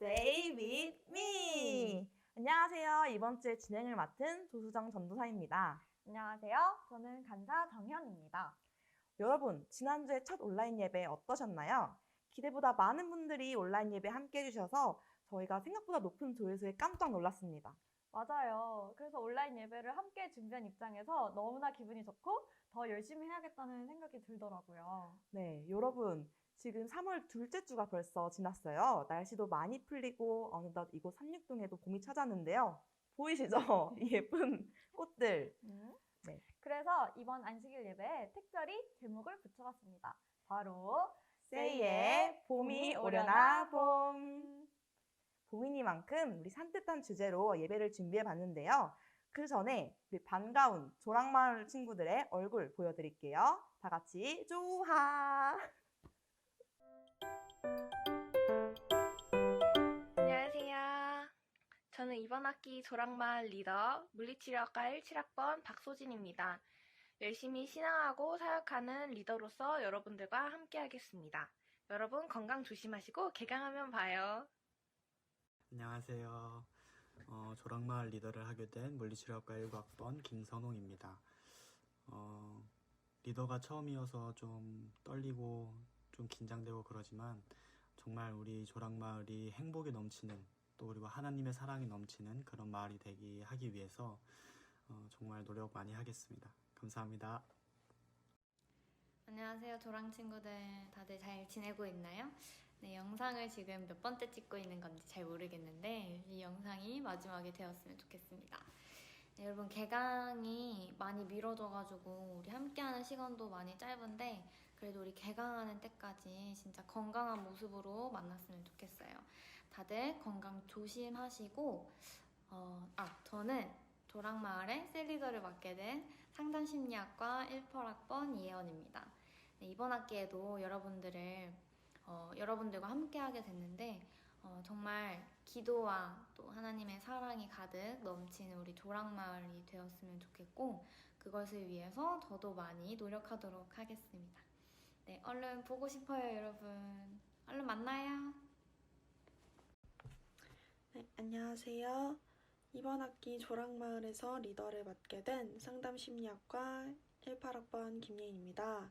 Say with me. 안녕하세요. 이번 주에 진행을 맡은 조수정 전도사입니다. 안녕하세요. 저는 간사 정현입니다. 여러분, 지난주에 첫 온라인 예배 어떠셨나요? 기대보다 많은 분들이 온라인 예배 함께 해주셔서 저희가 생각보다 높은 조회수에 깜짝 놀랐습니다. 맞아요. 그래서 온라인 예배를 함께 준비한 입장에서 너무나 기분이 좋고 더 열심히 해야겠다는 생각이 들더라고요. 네, 여러분, 지금 3월 둘째 주가 벌써 지났어요. 날씨도 많이 풀리고 어느덧 이곳 삼육동에도 봄이 찾아왔는데요. 보이시죠? 이 예쁜 꽃들. 네. 그래서 이번 안식일 예배에 특별히 제목을 붙여봤습니다. 바로 세이의 봄이 오려나 봄. 봄이니만큼 우리 산뜻한 주제로 예배를 준비해 봤는데요. 그 전에 우리 반가운 조랑마을 친구들의 얼굴 보여드릴게요. 다 같이 조하! 안녕하세요. 저는 이번 학기 조랑마을 리더 물리치료학과 17학번 박소진입니다. 열심히 신앙하고 사역하는 리더로서 여러분들과 함께 하겠습니다. 여러분 건강 조심하시고 개강하면 봐요. 안녕하세요. 조랑마을 리더를 하게 된 물리치료학과 19학번 김선홍입니다. 리더가 처음이어서 좀 떨리고 좀 긴장되고 그러지만 정말 우리 조랑마을이 행복이 넘치는 또 그리고 하나님의 사랑이 넘치는 그런 마을이 하기 위해서 정말 노력 많이 하겠습니다. 감사합니다. 안녕하세요, 조랑 친구들. 다들 잘 지내고 있나요? 네, 영상을 지금 몇 번째 찍고 있는 건지 잘 모르겠는데 이 영상이 마지막이 되었으면 좋겠습니다. 네, 여러분 개강이 많이 미뤄져가지고 우리 함께하는 시간도 많이 짧은데 그래도 우리 개강하는 때까지 진짜 건강한 모습으로 만났으면 좋겠어요. 다들 건강 조심하시고 저는 조랑마을의 셀리더를 맡게 된 상담심리학과 18학번 이혜원입니다. 네, 이번 학기에도 여러분들과 함께 하게 됐는데 정말 기도와 또 하나님의 사랑이 가득 넘치는 우리 조랑마을이 되었으면 좋겠고 그것을 위해서 저도 많이 노력하도록 하겠습니다. 네, 얼른 보고 싶어요, 여러분. 얼른 만나요. 네, 안녕하세요. 이번 학기 조랑마을에서 리더를 맡게 된 상담심리학과 18학번 김예인입니다.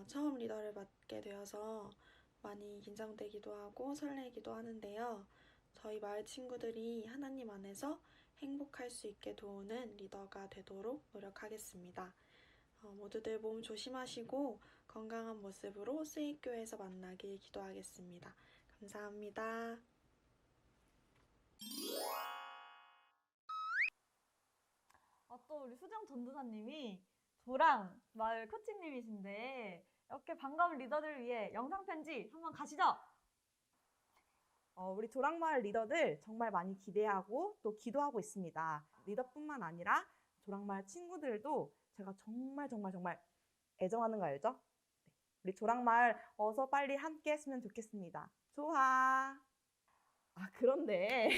처음 리더를 맡게 되어서 많이 긴장되기도 하고 설레기도 하는데요. 저희 마을 친구들이 하나님 안에서 행복할 수 있게 도우는 리더가 되도록 노력하겠습니다. 모두들 몸 조심하시고 건강한 모습으로 세이교회에서 만나길 기도하겠습니다. 감사합니다. 또 우리 수정 전도사님이 조랑 마을 코치님이신데 이렇게 반가운 리더들을 위해 영상 편지 한번 가시죠. 우리 조랑마을 리더들 정말 많이 기대하고 또 기도하고 있습니다. 리더뿐만 아니라 조랑마을 친구들도 제가 정말 애정하는 거 알죠? 네. 우리 조랑마을 어서 빨리 함께 했으면 좋겠습니다. 좋아. 그런데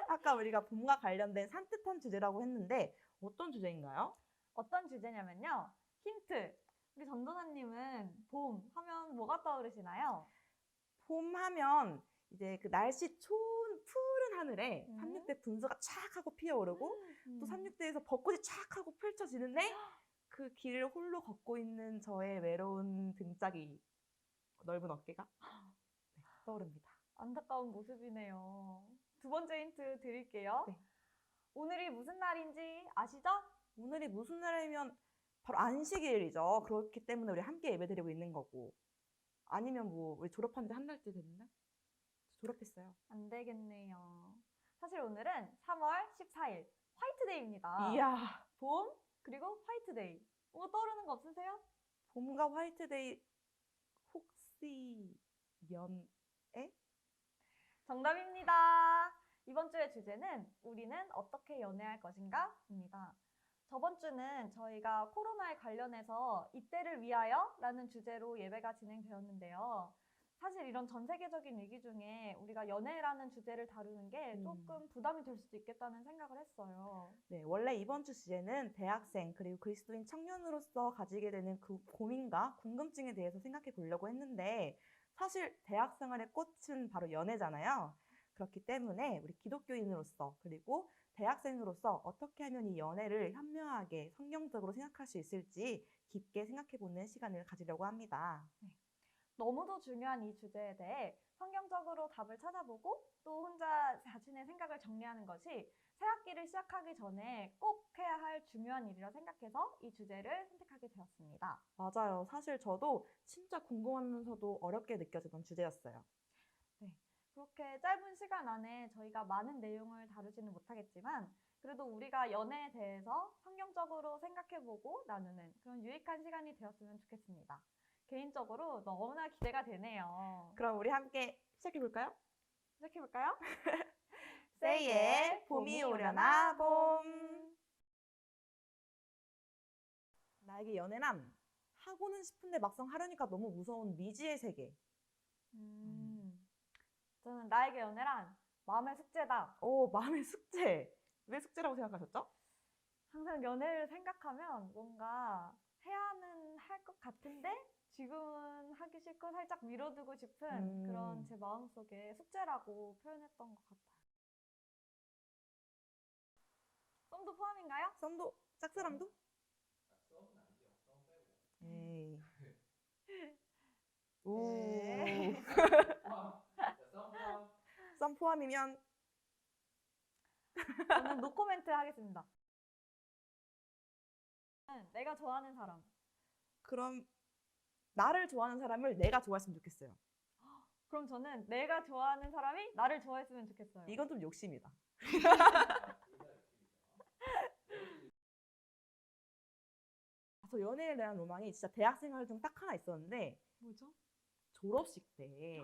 아까 우리가 봄과 관련된 산뜻한 주제라고 했는데 어떤 주제인가요? 어떤 주제냐면요. 힌트. 우리 전도사님은 봄 하면 뭐가 떠오르시나요? 봄 하면 이제 그 날씨 좋은 푸른 하늘에 삼육대 분수가 촥 하고 피어오르고 또 삼육대에서 벚꽃이 촥 하고 펼쳐지는데 그 길을 홀로 걷고 있는 저의 외로운 등짝이 넓은 어깨가 네, 떠오릅니다. 안타까운 모습이네요. 두 번째 힌트 드릴게요. 네. 오늘이 무슨 날인지 아시죠? 오늘이 무슨 날이면 바로 안식일이죠. 그렇기 때문에 우리 함께 예배드리고 있는 거고 아니면 뭐 우리 졸업한 지 한 달째 됐나? 졸업했어요. 안 되겠네요. 사실 오늘은 3월 14일 화이트데이입니다. 이야, 봄 그리고 화이트데이. 뭐 떠오르는 거 없으세요? 봄과 화이트데이 혹시 연애? 정답입니다. 이번 주의 주제는 우리는 어떻게 연애할 것인가? 입니다. 저번 주는 저희가 코로나에 관련해서 이때를 위하여 라는 주제로 예배가 진행되었는데요. 사실 이런 전 세계적인 위기 중에 우리가 연애라는 주제를 다루는 게 조금 부담이 될 수도 있겠다는 생각을 했어요. 네, 원래 이번 주 주제는 대학생 그리고 그리스도인 청년으로서 가지게 되는 그 고민과 궁금증에 대해서 생각해 보려고 했는데 사실 대학 생활의 꽃은 바로 연애잖아요. 그렇기 때문에 우리 기독교인으로서 그리고 대학생으로서 어떻게 하면 이 연애를 현명하게 성경적으로 생각할 수 있을지 깊게 생각해보는 시간을 가지려고 합니다. 너무도 중요한 이 주제에 대해 성경적으로 답을 찾아보고 또 혼자 자신의 생각을 정리하는 것이 새 학기를 시작하기 전에 꼭 해야 할 중요한 일이라 생각해서 이 주제를 선택하게 되었습니다. 맞아요. 사실 저도 진짜 궁금하면서도 어렵게 느껴지던 주제였어요. 그렇게 짧은 시간 안에 저희가 많은 내용을 다루지는 못하겠지만 그래도 우리가 연애에 대해서 성경적으로 생각해보고 나누는 그런 유익한 시간이 되었으면 좋겠습니다. 개인적으로 너무나 기대가 되네요. 그럼 우리 함께 시작해볼까요? 시작해볼까요? 세이의 봄이 오려나 봄. 나에게 연애란 하고는 싶은데 막상 하려니까 너무 무서운 미지의 세계. 저는 나에게 연애란 마음의 숙제다. 오, 마음의 숙제. 왜 숙제라고 생각하셨죠? 항상 연애를 생각하면 뭔가 해야는 할 것 같은데 지금은 하기 싫고 살짝 미뤄두고 싶은 그런 제 마음속에 숙제라고 표현했던 것 같아요. 썸도 포함인가요? 썸도, 짝사랑도? 에이. 오. 네. 썸 포함이면 저는 노코멘트 하겠습니다. 내가 좋아하는 사람. 그럼 나를 좋아하는 사람을 내가 좋아했으면 좋겠어요. 그럼 저는 내가 좋아하는 사람이 나를 좋아했으면 좋겠어요. 이건 좀 욕심이다. 저 연애에 대한 로망이 진짜 대학 생활 중 딱 하나 있었는데 뭐죠? 졸업식 때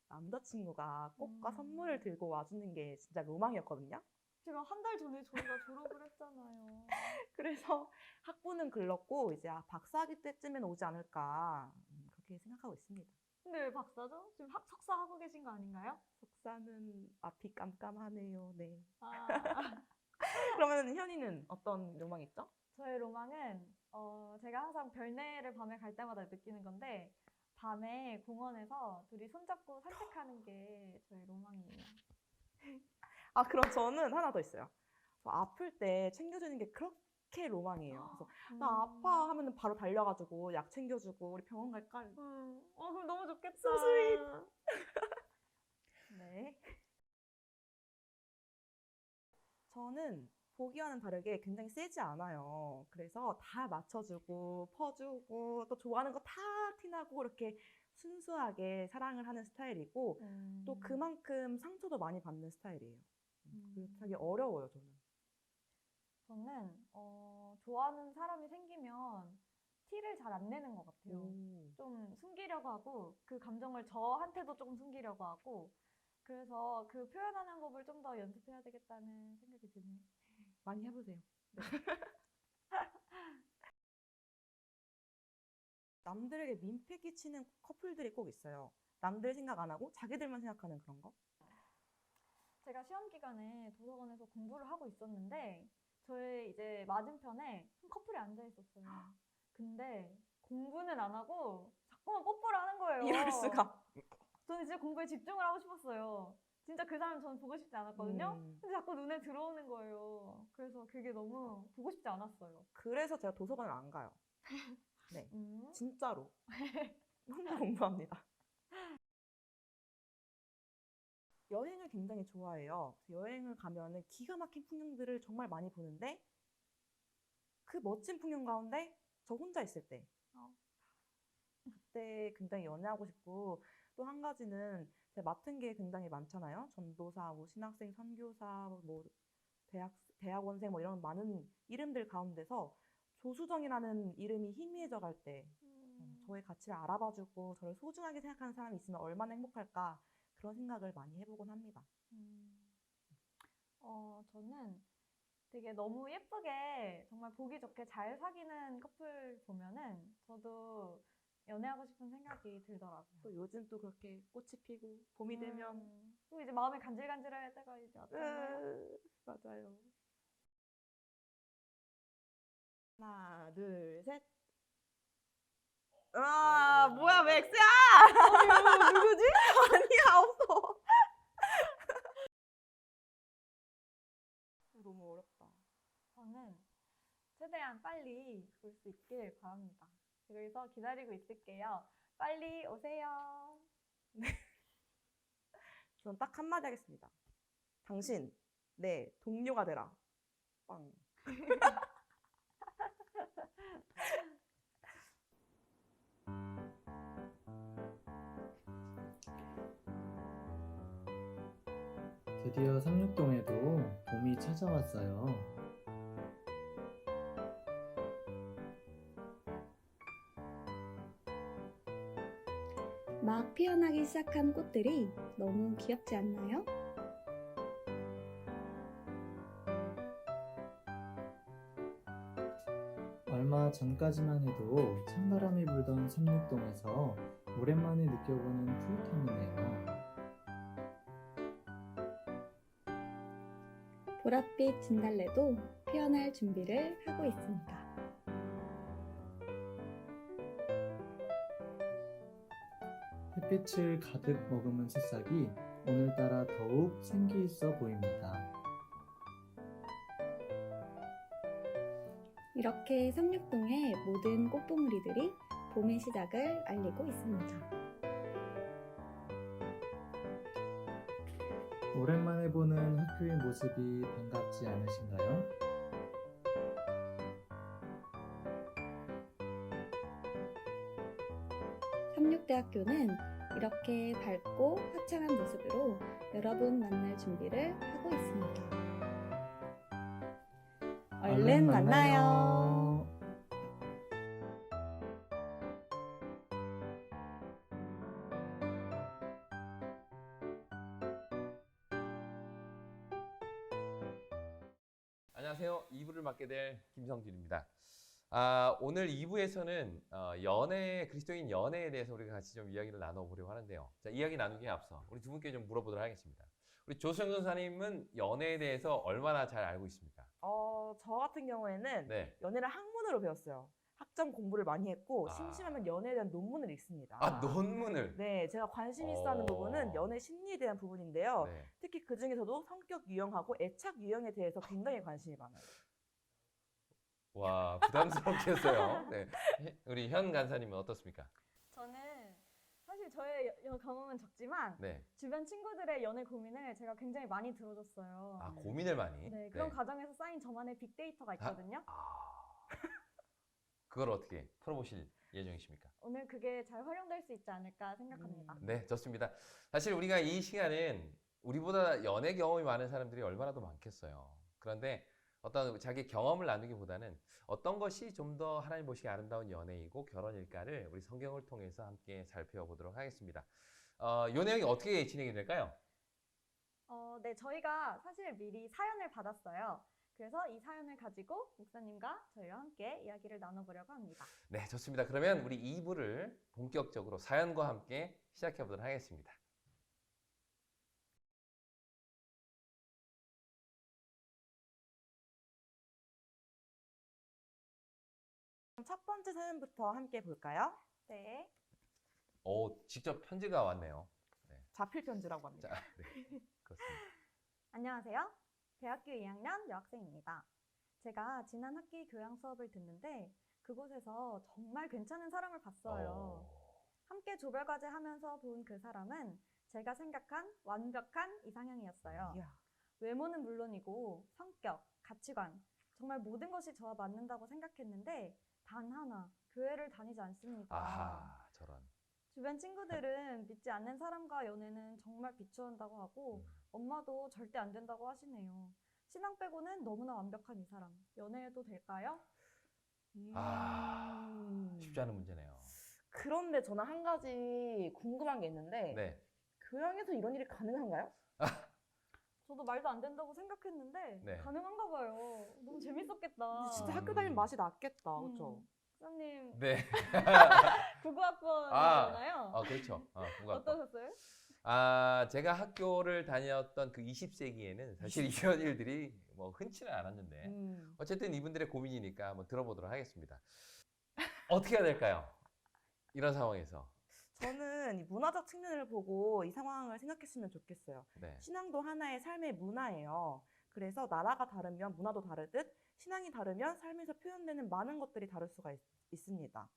남자친구가 꽃과 선물을 들고 와주는 게 진짜 로망이었거든요. 제가 한 달 전에 저희가 졸업을 했잖아요. 그래서 학부는 글렀고 이제 박사학위 때쯤엔 오지 않을까 그렇게 생각하고 있습니다. 근데 왜 박사죠? 지금 석사 하고 계신 거 아닌가요? 석사는 앞이 깜깜하네요. 네. 아, 그러면 현이는 어떤 로망이 있죠? 저의 로망은 제가 항상 별내를 밤에 갈 때마다 느끼는 건데 밤에 공원에서 둘이 손잡고 산책하는 게 저의 로망이에요. 아, 그럼 저는 하나 더 있어요. 저 아플 때 챙겨주는 게 그렇게 로망이에요. 그래서 나 아파 하면은 바로 달려가지고 약 챙겨주고 우리 병원 갈까? 그럼 너무 좋겠다. So sweet. 네. 저는 보기와는 다르게 굉장히 세지 않아요. 그래서 다 맞춰주고 퍼주고 또 좋아하는 거 다 티나고 이렇게 순수하게 사랑을 하는 스타일이고 또 그만큼 상처도 많이 받는 스타일이에요. 그래서 되게 어려워요, 저는. 저는 좋아하는 사람이 생기면 티를 잘 안 내는 것 같아요. 좀 숨기려고 하고 그 감정을 저한테도 조금 숨기려고 하고 그래서 그 표현하는 법을 좀 더 연습해야 되겠다는 생각이 드네요. 많이 해보세요. 네. 남들에게 민폐 끼치는 커플들이 꼭 있어요. 남들 생각 안 하고 자기들만 생각하는 그런 거. 제가 시험 기간에 도서관에서 공부를 하고 있었는데 저의 이제 맞은편에 한 커플이 앉아 있었어요. 근데 공부는 안 하고 자꾸만 뽀뽀를 하는 거예요. 이럴 수가. 저는 진짜 공부에 집중을 하고 싶었어요. 진짜 그 사람 저는 보고 싶지 않았거든요. 근데 자꾸 눈에 들어오는 거예요. 그래서 그게 너무 보고 싶지 않았어요. 그래서 제가 도서관을 안 가요. 네, 진짜로. 혼자 공부합니다. 여행을 굉장히 좋아해요. 여행을 가면은 기가 막힌 풍경들을 정말 많이 보는데 그 멋진 풍경 가운데 저 혼자 있을 때 그때 굉장히 연애하고 싶고 또 한 가지는 제가 맡은 게 굉장히 많잖아요. 전도사, 뭐 신학생, 선교사, 뭐 대학원생 뭐 이런 많은 이름들 가운데서 조수정이라는 이름이 희미해져 갈 때 저의 가치를 알아봐주고 저를 소중하게 생각하는 사람이 있으면 얼마나 행복할까 그런 생각을 많이 해보곤 합니다. 저는 되게 너무 예쁘게 정말 보기 좋게 잘 사귀는 커플 보면은 저도 연애하고 싶은 생각이 들더라고요. 또 요즘 또 그렇게 꽃이 피고 봄이 되면 또 이제 마음이 간질간질할 때가 이제 왔잖아요. 맞아요. 하나, 둘, 셋. 아, 뭐야, 왜 X야? 누구지? 아니야, 없어. 너무 어렵다. 저는 최대한 빨리 올 수 있길 바랍니다. 그래서 기다리고 있을게요. 빨리 오세요. 저는 딱 한마디 하겠습니다. 당신, 내 동료가 되라. 빵. 드디어 삼육동에도 봄이 찾아왔어요. 막 피어나기 시작한 꽃들이 너무 귀엽지 않나요? 얼마 전까지만 해도 찬바람이 불던 삼육동에서 오랜만에 느껴보는 푸릇함이네요. 보랏빛 진달래도 피어날 준비를 하고 있습니다. 햇빛을 가득 머금은 새싹이 오늘따라 더욱 생기 있어 보입니다. 이렇게 삼육동의 모든 꽃봉오리들이 봄의 시작을 알리고 있습니다. 오랜만에 보는 학교의 모습이 반갑지 않으신가요? 삼육대학교는 이렇게 밝고 화창한 모습으로 여러분 만날 준비를 하고 있습니다. 얼른 만나요. 안녕하세요. 2부를 맡게 될 김성준입니다. 오늘 2부에서는 그리스도인 연애에 대해서 우리가 같이 좀 이야기를 나눠보려고 하는데요. 자, 이야기 나누기에 앞서 우리 두 분께 좀 물어보도록 하겠습니다. 우리 조수영 전사님은 연애에 대해서 얼마나 잘 알고 있습니까? 저 같은 경우에는 네. 연애를 학문으로 배웠어요. 학점 공부를 많이 했고 아. 심심하면 연애에 대한 논문을 읽습니다. 논문을. 네, 제가 관심 있어 하는 부분은 연애 심리에 대한 부분인데요. 네. 특히 그 중에서도 성격 유형하고 애착 유형에 대해서 굉장히 관심이 많아요. 와, 부담스럽겠어요. 네. 우리 현 간사님은 어떻습니까? 저는 사실 저의 경험은 적지만 네. 주변 친구들의 연애 고민을 제가 굉장히 많이 들어줬어요. 고민을 많이. 네, 그런 과정에서 쌓인 저만의 빅데이터가 있거든요. 그걸 어떻게 풀어보실 예정이십니까? 오늘 그게 잘 활용될 수 있지 않을까 생각합니다. 네, 좋습니다. 사실 우리가 이 시간은 우리보다 연애 경험이 많은 사람들이 얼마나 더 많겠어요. 그런데 어떤 자기 경험을 나누기보다는 어떤 것이 좀 더 하나님 보시기에 아름다운 연애이고 결혼일까를 우리 성경을 통해서 함께 살펴보도록 하겠습니다. 요 내용이 어떻게 진행이 될까요? 네, 저희가 사실 미리 사연을 받았어요. 그래서 이 사연을 가지고 목사님과 저희와 함께 이야기를 나눠보려고 합니다. 네, 좋습니다. 그러면 우리 2부를 본격적으로 사연과 함께 시작해 보도록 하겠습니다. 첫 번째 사연부터 함께 볼까요? 네. 직접 편지가 왔네요. 자필 편지라고 합니다. 자, 네, 그렇습니다. 안녕하세요. 대학교 2학년 여학생입니다. 제가 지난 학기 교양 수업을 듣는데 그곳에서 정말 괜찮은 사람을 봤어요. 함께 조별과제 하면서 본 그 사람은 제가 생각한 완벽한 이상형이었어요. 이야. 외모는 물론이고 성격, 가치관, 정말 모든 것이 저와 맞는다고 생각했는데 단 하나, 교회를 다니지 않습니다. 아하, 저런. 주변 친구들은 믿지 않는 사람과 연애는 정말 비추한다고 하고 엄마도 절대 안 된다고 하시네요. 신앙 빼고는 너무나 완벽한 이 사람. 연애해도 될까요? 쉽지 않은 문제네요. 그런데 저는 한 가지 궁금한 게 있는데 네. 교양에서 이런 일이 가능한가요? 저도 말도 안 된다고 생각했는데 네. 가능한가 봐요. 너무 재밌었겠다. 근데 진짜 학교 다니면 맛이 났겠다. 음. 그렇죠? 선생님 네. 99학번이잖아요. 그렇죠. 어떠셨어요? 제가 학교를 다녔던 그 20세기에는 사실 이런 일들이 뭐 흔치는 않았는데 어쨌든 이분들의 고민이니까 한번 들어보도록 하겠습니다. 어떻게 해야 될까요? 이런 상황에서. 저는 우선은 이 문화적 측면을 보고 이 상황을 생각했으면 좋겠어요. 네. 신앙도 하나의 삶의 문화예요. 그래서 나라가 다르면 문화도 다르듯 신앙이 다르면 삶에서 표현되는 많은 것들이 다를 수가 있습니다.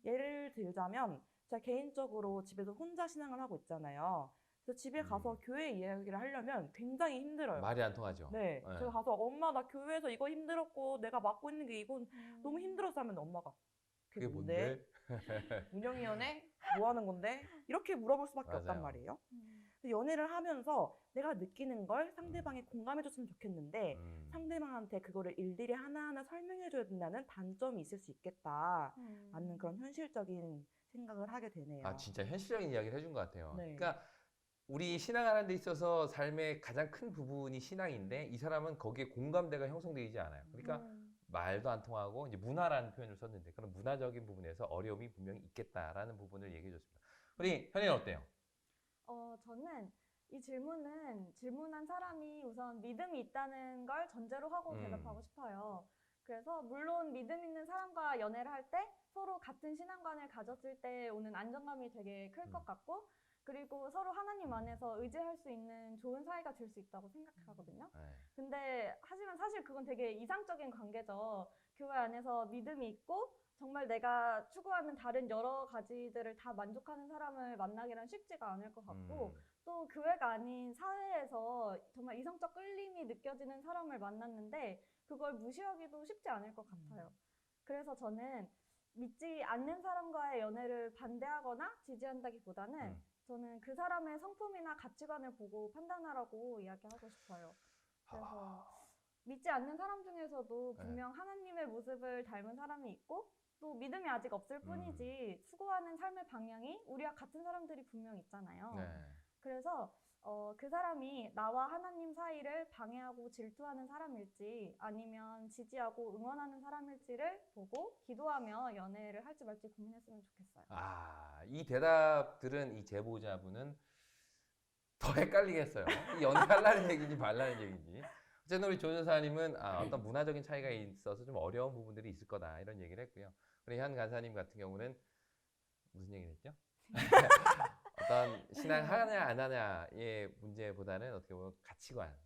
예를 들자면 제가 개인적으로 집에서 혼자 신앙을 하고 있잖아요. 그래서 집에 가서 교회 이야기를 하려면 굉장히 힘들어요. 말이 안 통하죠. 네, 네. 제가 가서 엄마 나 교회에서 이거 힘들었고 내가 맡고 있는 게 이건 너무 힘들어서 하면 엄마가 그게 뭔데? 운영위원회 뭐 하는 건데? 이렇게 물어볼 수밖에 없단 맞아요. 말이에요. 근데 연애를 하면서 내가 느끼는 걸 상대방이 공감해줬으면 좋겠는데 상대방한테 그거를 일일이 하나하나 설명해줘야 된다는 단점이 있을 수 있겠다라는 그런 현실적인 생각을 하게 되네요. 아, 진짜 현실적인 이야기를 해준 것 같아요. 네. 그러니까 우리 신앙하는 데 있어서 삶의 가장 큰 부분이 신앙인데 이 사람은 거기에 공감대가 형성되지 않아요. 그러니까 말도 안 통하고 이제 문화라는 표현을 썼는데 그런 문화적인 부분에서 어려움이 분명히 있겠다라는 부분을 얘기해 줬습니다. 우리 현이는 어때요? 저는 이 질문은 질문한 사람이 우선 믿음이 있다는 걸 전제로 하고 대답하고 싶어요. 그래서 물론 믿음 있는 사람과 연애를 할 때 서로 같은 신앙관을 가졌을 때 오는 안정감이 되게 클 것 같고 그리고 서로 하나님 안에서 의지할 수 있는 좋은 사이가 될 수 있다고 생각하거든요. 네. 근데 하지만 사실 그건 되게 이상적인 관계죠. 교회 안에서 믿음이 있고 정말 내가 추구하는 다른 여러 가지들을 다 만족하는 사람을 만나기란 쉽지가 않을 것 같고 또 교회가 아닌 사회에서 정말 이성적 끌림이 느껴지는 사람을 만났는데 그걸 무시하기도 쉽지 않을 것 같아요. 그래서 저는 믿지 않는 사람과의 연애를 반대하거나 지지한다기보다는 저는 그 사람의 성품이나 가치관을 보고 판단하라고 이야기하고 싶어요. 그래서 믿지 않는 사람 중에서도 분명 하나님의 모습을 닮은 사람이 있고 또 믿음이 아직 없을 뿐이지 수고하는 삶의 방향이 우리와 같은 사람들이 분명 있잖아요. 네. 그래서 그 사람이 나와 하나님 사이를 방해하고 질투하는 사람일지 아니면 지지하고 응원하는 사람일지를 보고 기도하며 연애를 할지 말지 고민했으면 좋겠어요. 아, 이 대답들은 이 제보자분은 더 헷갈리겠어요. 이 연애하려는 얘기인지 말라는 얘기인지. 어쨌든 우리 조 전사님은 어떤 문화적인 차이가 있어서 좀 어려운 부분들이 있을 거다 이런 얘기를 했고요. 우리 현 간사님 같은 경우는 무슨 얘기를 했죠? 어떤 신앙 하냐 안 하냐의 문제보다는 어떻게 보면 가치관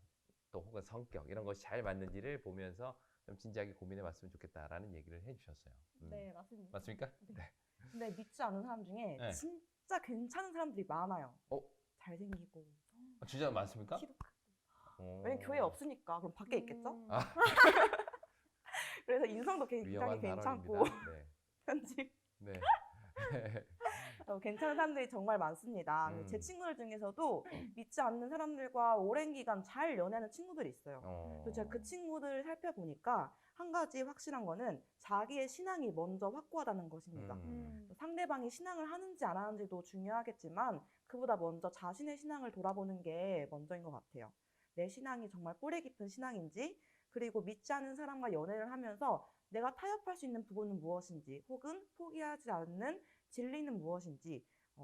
또 혹은 성격 이런 것이 잘 맞는지를 보면서 좀 진지하게 고민해 봤으면 좋겠다라는 얘기를 해주셨어요. 네, 맞습니다. 맞습니까? 네. 근데 믿지 않는 사람 중에 네. 진짜 괜찮은 사람들이 많아요. 잘생기고 진짜 많습니까? 키도 크고. 왜냐면 교회에 없으니까 그럼 밖에 있겠죠? 그래서 인성도 굉장히 위험한 괜찮고 발언입니다. 네. 편집 네. 괜찮은 사람들이 정말 많습니다. 제 친구들 중에서도 믿지 않는 사람들과 오랜 기간 잘 연애하는 친구들이 있어요. 그래서 제가 그 친구들을 살펴보니까 한 가지 확실한 거는 자기의 신앙이 먼저 확고하다는 것입니다. 상대방이 신앙을 하는지 안 하는지도 중요하겠지만 그보다 먼저 자신의 신앙을 돌아보는 게 먼저인 것 같아요. 내 신앙이 정말 뿌리 깊은 신앙인지 그리고 믿지 않는 사람과 연애를 하면서 내가 타협할 수 있는 부분은 무엇인지 혹은 포기하지 않는 진리는 무엇인지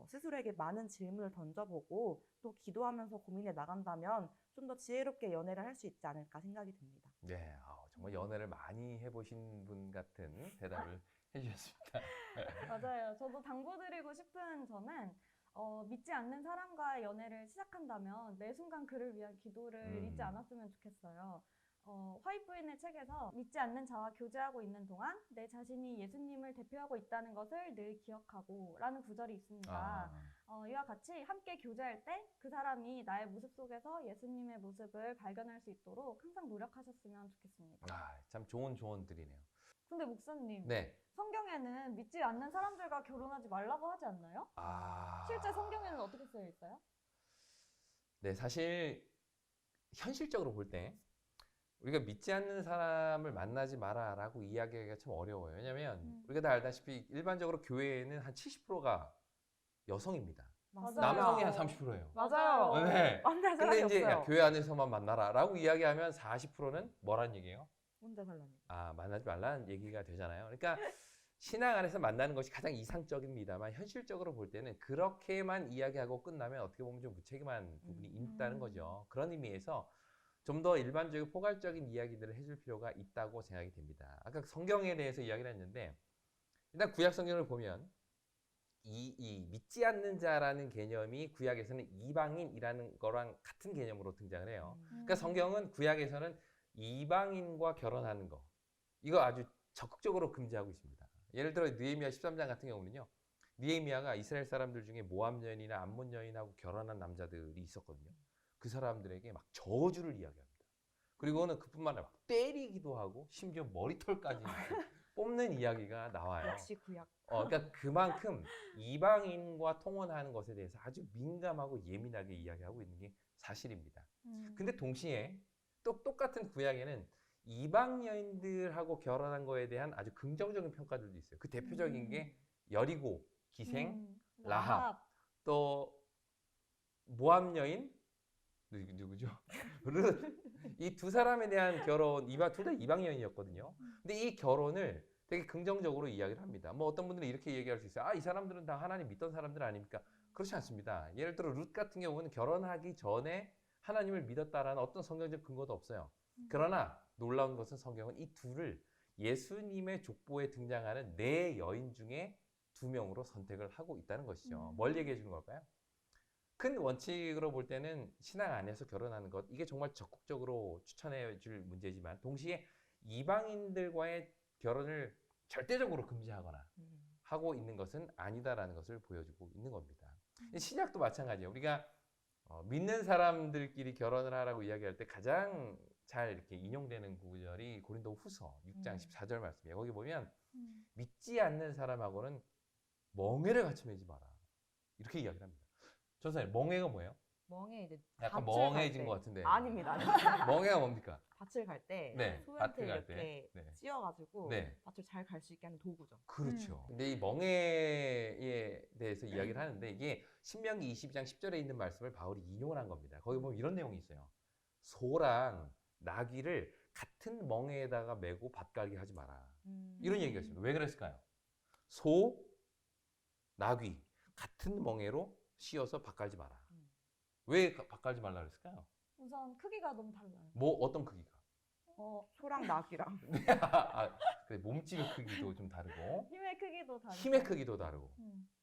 스스로에게 많은 질문을 던져보고 또 기도하면서 고민해 나간다면 좀 더 지혜롭게 연애를 할 수 있지 않을까 생각이 듭니다. 네, 정말 연애를 많이 해보신 분 같은 대답을 해주셨습니다. 맞아요. 저도 당부드리고 싶은 점은 믿지 않는 사람과 연애를 시작한다면 매 순간 그를 위한 기도를 잊지 않았으면 좋겠어요. 화이트부인의 책에서 믿지 않는 자와 교제하고 있는 동안 내 자신이 예수님을 대표하고 있다는 것을 늘 기억하고 라는 구절이 있습니다. 이와 같이 함께 교제할 때 그 사람이 나의 모습 속에서 예수님의 모습을 발견할 수 있도록 항상 노력하셨으면 좋겠습니다. 참 좋은 조언들이네요. 근데 목사님, 네. 성경에는 믿지 않는 사람들과 결혼하지 말라고 하지 않나요? 실제 성경에는 어떻게 쓰여 있어요? 네, 사실 현실적으로 볼 때 우리가 믿지 않는 사람을 만나지 마라라고 이야기하기가 참 어려워요. 왜냐하면 우리가 다 알다시피 일반적으로 교회에는 한 70%가 여성입니다. 맞아요. 남성이 한 30%예요. 맞아요. 네. 만날 근데 사람이 이제 없어요. 교회 안에서만 만나라라고 이야기하면 40%는 뭐라는 얘기예요? 혼자 살라는. 만나지 말라는 얘기가 되잖아요. 그러니까 신앙 안에서 만나는 것이 가장 이상적입니다만 현실적으로 볼 때는 그렇게만 이야기하고 끝나면 어떻게 보면 좀 무책임한 부분이 있다는 거죠. 그런 의미에서 좀 더 일반적이고 포괄적인 이야기들을 해줄 필요가 있다고 생각이 됩니다. 아까 성경에 대해서 이야기를 했는데 일단 구약 성경을 보면 이 이 믿지 않는 자라는 개념이 구약에서는 이방인이라는 거랑 같은 개념으로 등장을 해요. 그러니까 성경은 구약에서는 이방인과 결혼하는 거, 이거 아주 적극적으로 금지하고 있습니다. 예를 들어 느헤미야 13장 같은 경우는요. 느헤미야가 이스라엘 사람들 중에 모압 여인이나 암몬 여인하고 결혼한 남자들이 있었거든요. 그 사람들에게 막 저주를 이야기합니다. 그리고는 그뿐만 아니라 막 때리기도 하고 심지어 머리털까지 뽑는 이야기가 나와요. 역시 구약. 그러니까 그만큼 이방인과 통혼하는 것에 대해서 아주 민감하고 예민하게 이야기하고 있는 게 사실입니다. 근데 동시에 또 똑같은 구약에는 이방 여인들하고 결혼한 거에 대한 아주 긍정적인 평가들도 있어요. 그 대표적인 게 여리고, 기생, 라합, 또 모압 여인, 누구죠? 룻. 이 두 사람에 대한 결혼, 둘 다 이방 여인이었거든요. 근데 이 결혼을 되게 긍정적으로 이야기를 합니다. 뭐 어떤 분들은 이렇게 얘기할 수 있어요. 아, 이 사람들은 다 하나님 믿던 사람들 아닙니까? 그렇지 않습니다. 예를 들어 룻 같은 경우는 결혼하기 전에 하나님을 믿었다라는 어떤 성경적 근거도 없어요. 그러나 놀라운 것은 성경은 이 둘을 예수님의 족보에 등장하는 4여인 중에 2명으로 선택을 하고 있다는 것이죠. 뭘 얘기해 주는 걸까요? 큰 원칙으로 볼 때는 신앙 안에서 결혼하는 것, 이게 정말 적극적으로 추천해 줄 문제지만 동시에 이방인들과의 결혼을 절대적으로 금지하거나 하고 있는 것은 아니다라는 것을 보여주고 있는 겁니다. 신약도 마찬가지예요. 우리가 믿는 사람들끼리 결혼을 하라고 이야기할 때 가장 잘 이렇게 인용되는 구절이 고린도 후서 6장 14절 말씀이에요. 거기 보면 믿지 않는 사람하고는 멍에를 같이 매지 마라. 이렇게 이야기를 합니다. 전사님, 멍에가 뭐예요? 멍에 이제 약간 밭을 갈 멍해진 때. 것 같은데. 아닙니다. 아닙니다. 멍해가 뭡니까? 밭을 갈 때 네, 소한테 밭을 갈 이렇게 때. 네. 찧어가지고 네. 밭을 잘 갈 수 있게 하는 도구죠. 그렇죠. 근데 이 멍에에 대해서 이야기를 하는데 이게 신명기 22장 10절에 있는 말씀을 바울이 인용을 한 겁니다. 거기 보면 이런 내용이 있어요. 소랑 나귀를 같은 멍에에다가 메고 밭 갈게 하지 마라. 이런 얘기가 있습니다. 왜 그랬을까요? 소, 나귀 같은 멍에로 씌어서 밭 갈지 마라. 왜 밭 갈지 말라 그랬을까요? 우선 크기가 너무 달라요. 뭐 어떤 크기가? 소랑 나귀랑 그래, 몸집의 크기도 좀 다르고 힘의 크기도 다르고. 힘의 크기도 다르고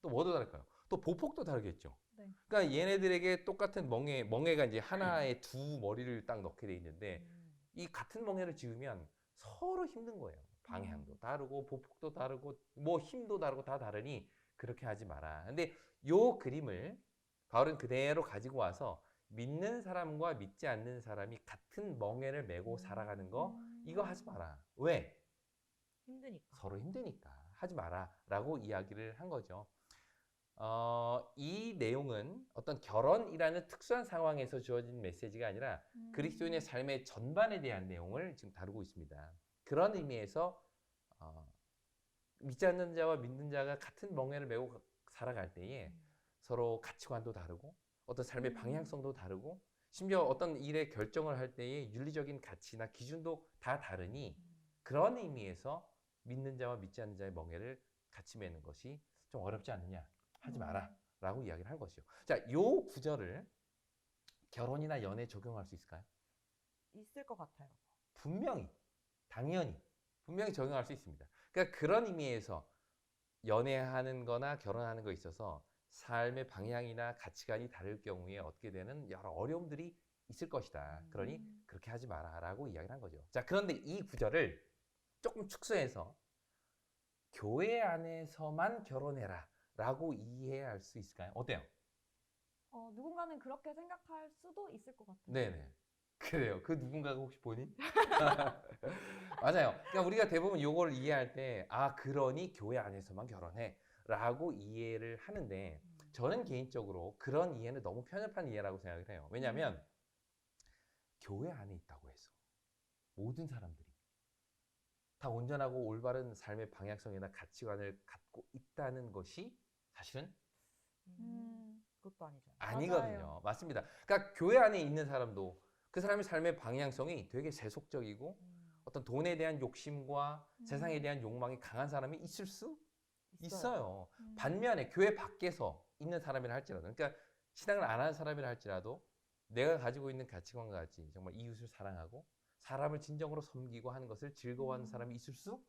또 뭐도 다를까요? 또 보폭도 다르겠죠. 네. 그러니까 얘네들에게 똑같은 멍에가 이제 하나에 두 머리를 딱 넣게 돼 있는데 이 같은 멍에를 지으면 서로 힘든 거예요. 방향도 다르고 보폭도 다르고 뭐 힘도 다르고 다 다르니 그렇게 하지 마라. 근데 요 그림을 바울은 그대로 가지고 와서 믿는 사람과 믿지 않는 사람이 같은 멍에를 메고 살아가는 거 이거 하지 마라. 왜? 힘드니까. 서로 힘드니까 하지 마라 라고 이야기를 한 거죠. 이 내용은 어떤 결혼이라는 특수한 상황에서 주어진 메시지가 아니라 그리스도인의 삶의 전반에 대한 내용을 지금 다루고 있습니다. 그런 의미에서 믿지 않는 자와 믿는 자가 같은 멍에를 메고 살아갈 때에 서로 가치관도 다르고 어떤 삶의 방향성도 다르고 심지어 어떤 일의 결정을 할 때의 윤리적인 가치나 기준도 다 다르니 그런 의미에서 믿는 자와 믿지 않는 자의 멍에를 같이 매는 것이 좀 어렵지 않느냐, 하지 마라 라고 이야기를 한 것이죠. 자, 요 구절을 결혼이나 연애에 적용할 수 있을까요? 있을 것 같아요. 분명히, 당연히 분명히 적용할 수 있습니다. 그러니까 그런 의미에서 연애하는 거나 결혼하는 거에 있어서 삶의 방향이나 가치관이 다를 경우에 얻게 되는 여러 어려움들이 있을 것이다. 그러니 그렇게 하지 마라 라고 이야기를 한 거죠. 자, 그런데 이 구절을 조금 축소해서 교회 안에서만 결혼해라 라고 이해할 수 있을까요? 어때요? 누군가는 그렇게 생각할 수도 있을 것 같아요. 네네. 그래요. 그 누군가가 혹시 본인? 맞아요. 그러니까 우리가 대부분 요거를 이해할 때, 그러니 교회 안에서만 결혼해 라고 이해를 하는데, 저는 개인적으로 그런 이해는 너무 편협한 이해라고 생각을 해요. 왜냐하면, 교회 안에 있다고 해서 모든 사람들이 다 온전하고 올바른 삶의 방향성이나 가치관을 갖고 있다는 것이 사실은 그것도 아니죠. 아니거든요. 맞아요. 맞습니다. 그러니까 교회 안에 있는 사람도 그 사람의 삶의 방향성이 되게 세속적이고 어떤 돈에 대한 욕심과 세상에 대한 욕망이 강한 사람이 있을 수 있어요. 반면에 교회 밖에서 있는 사람이라 할지라도, 그러니까 신앙을 안 하는 사람이라 할지라도 내가 가지고 있는 가치관과 같이 정말 이웃을 사랑하고 사람을 진정으로 섬기고 하는 것을 즐거워하는 사람이 있을 수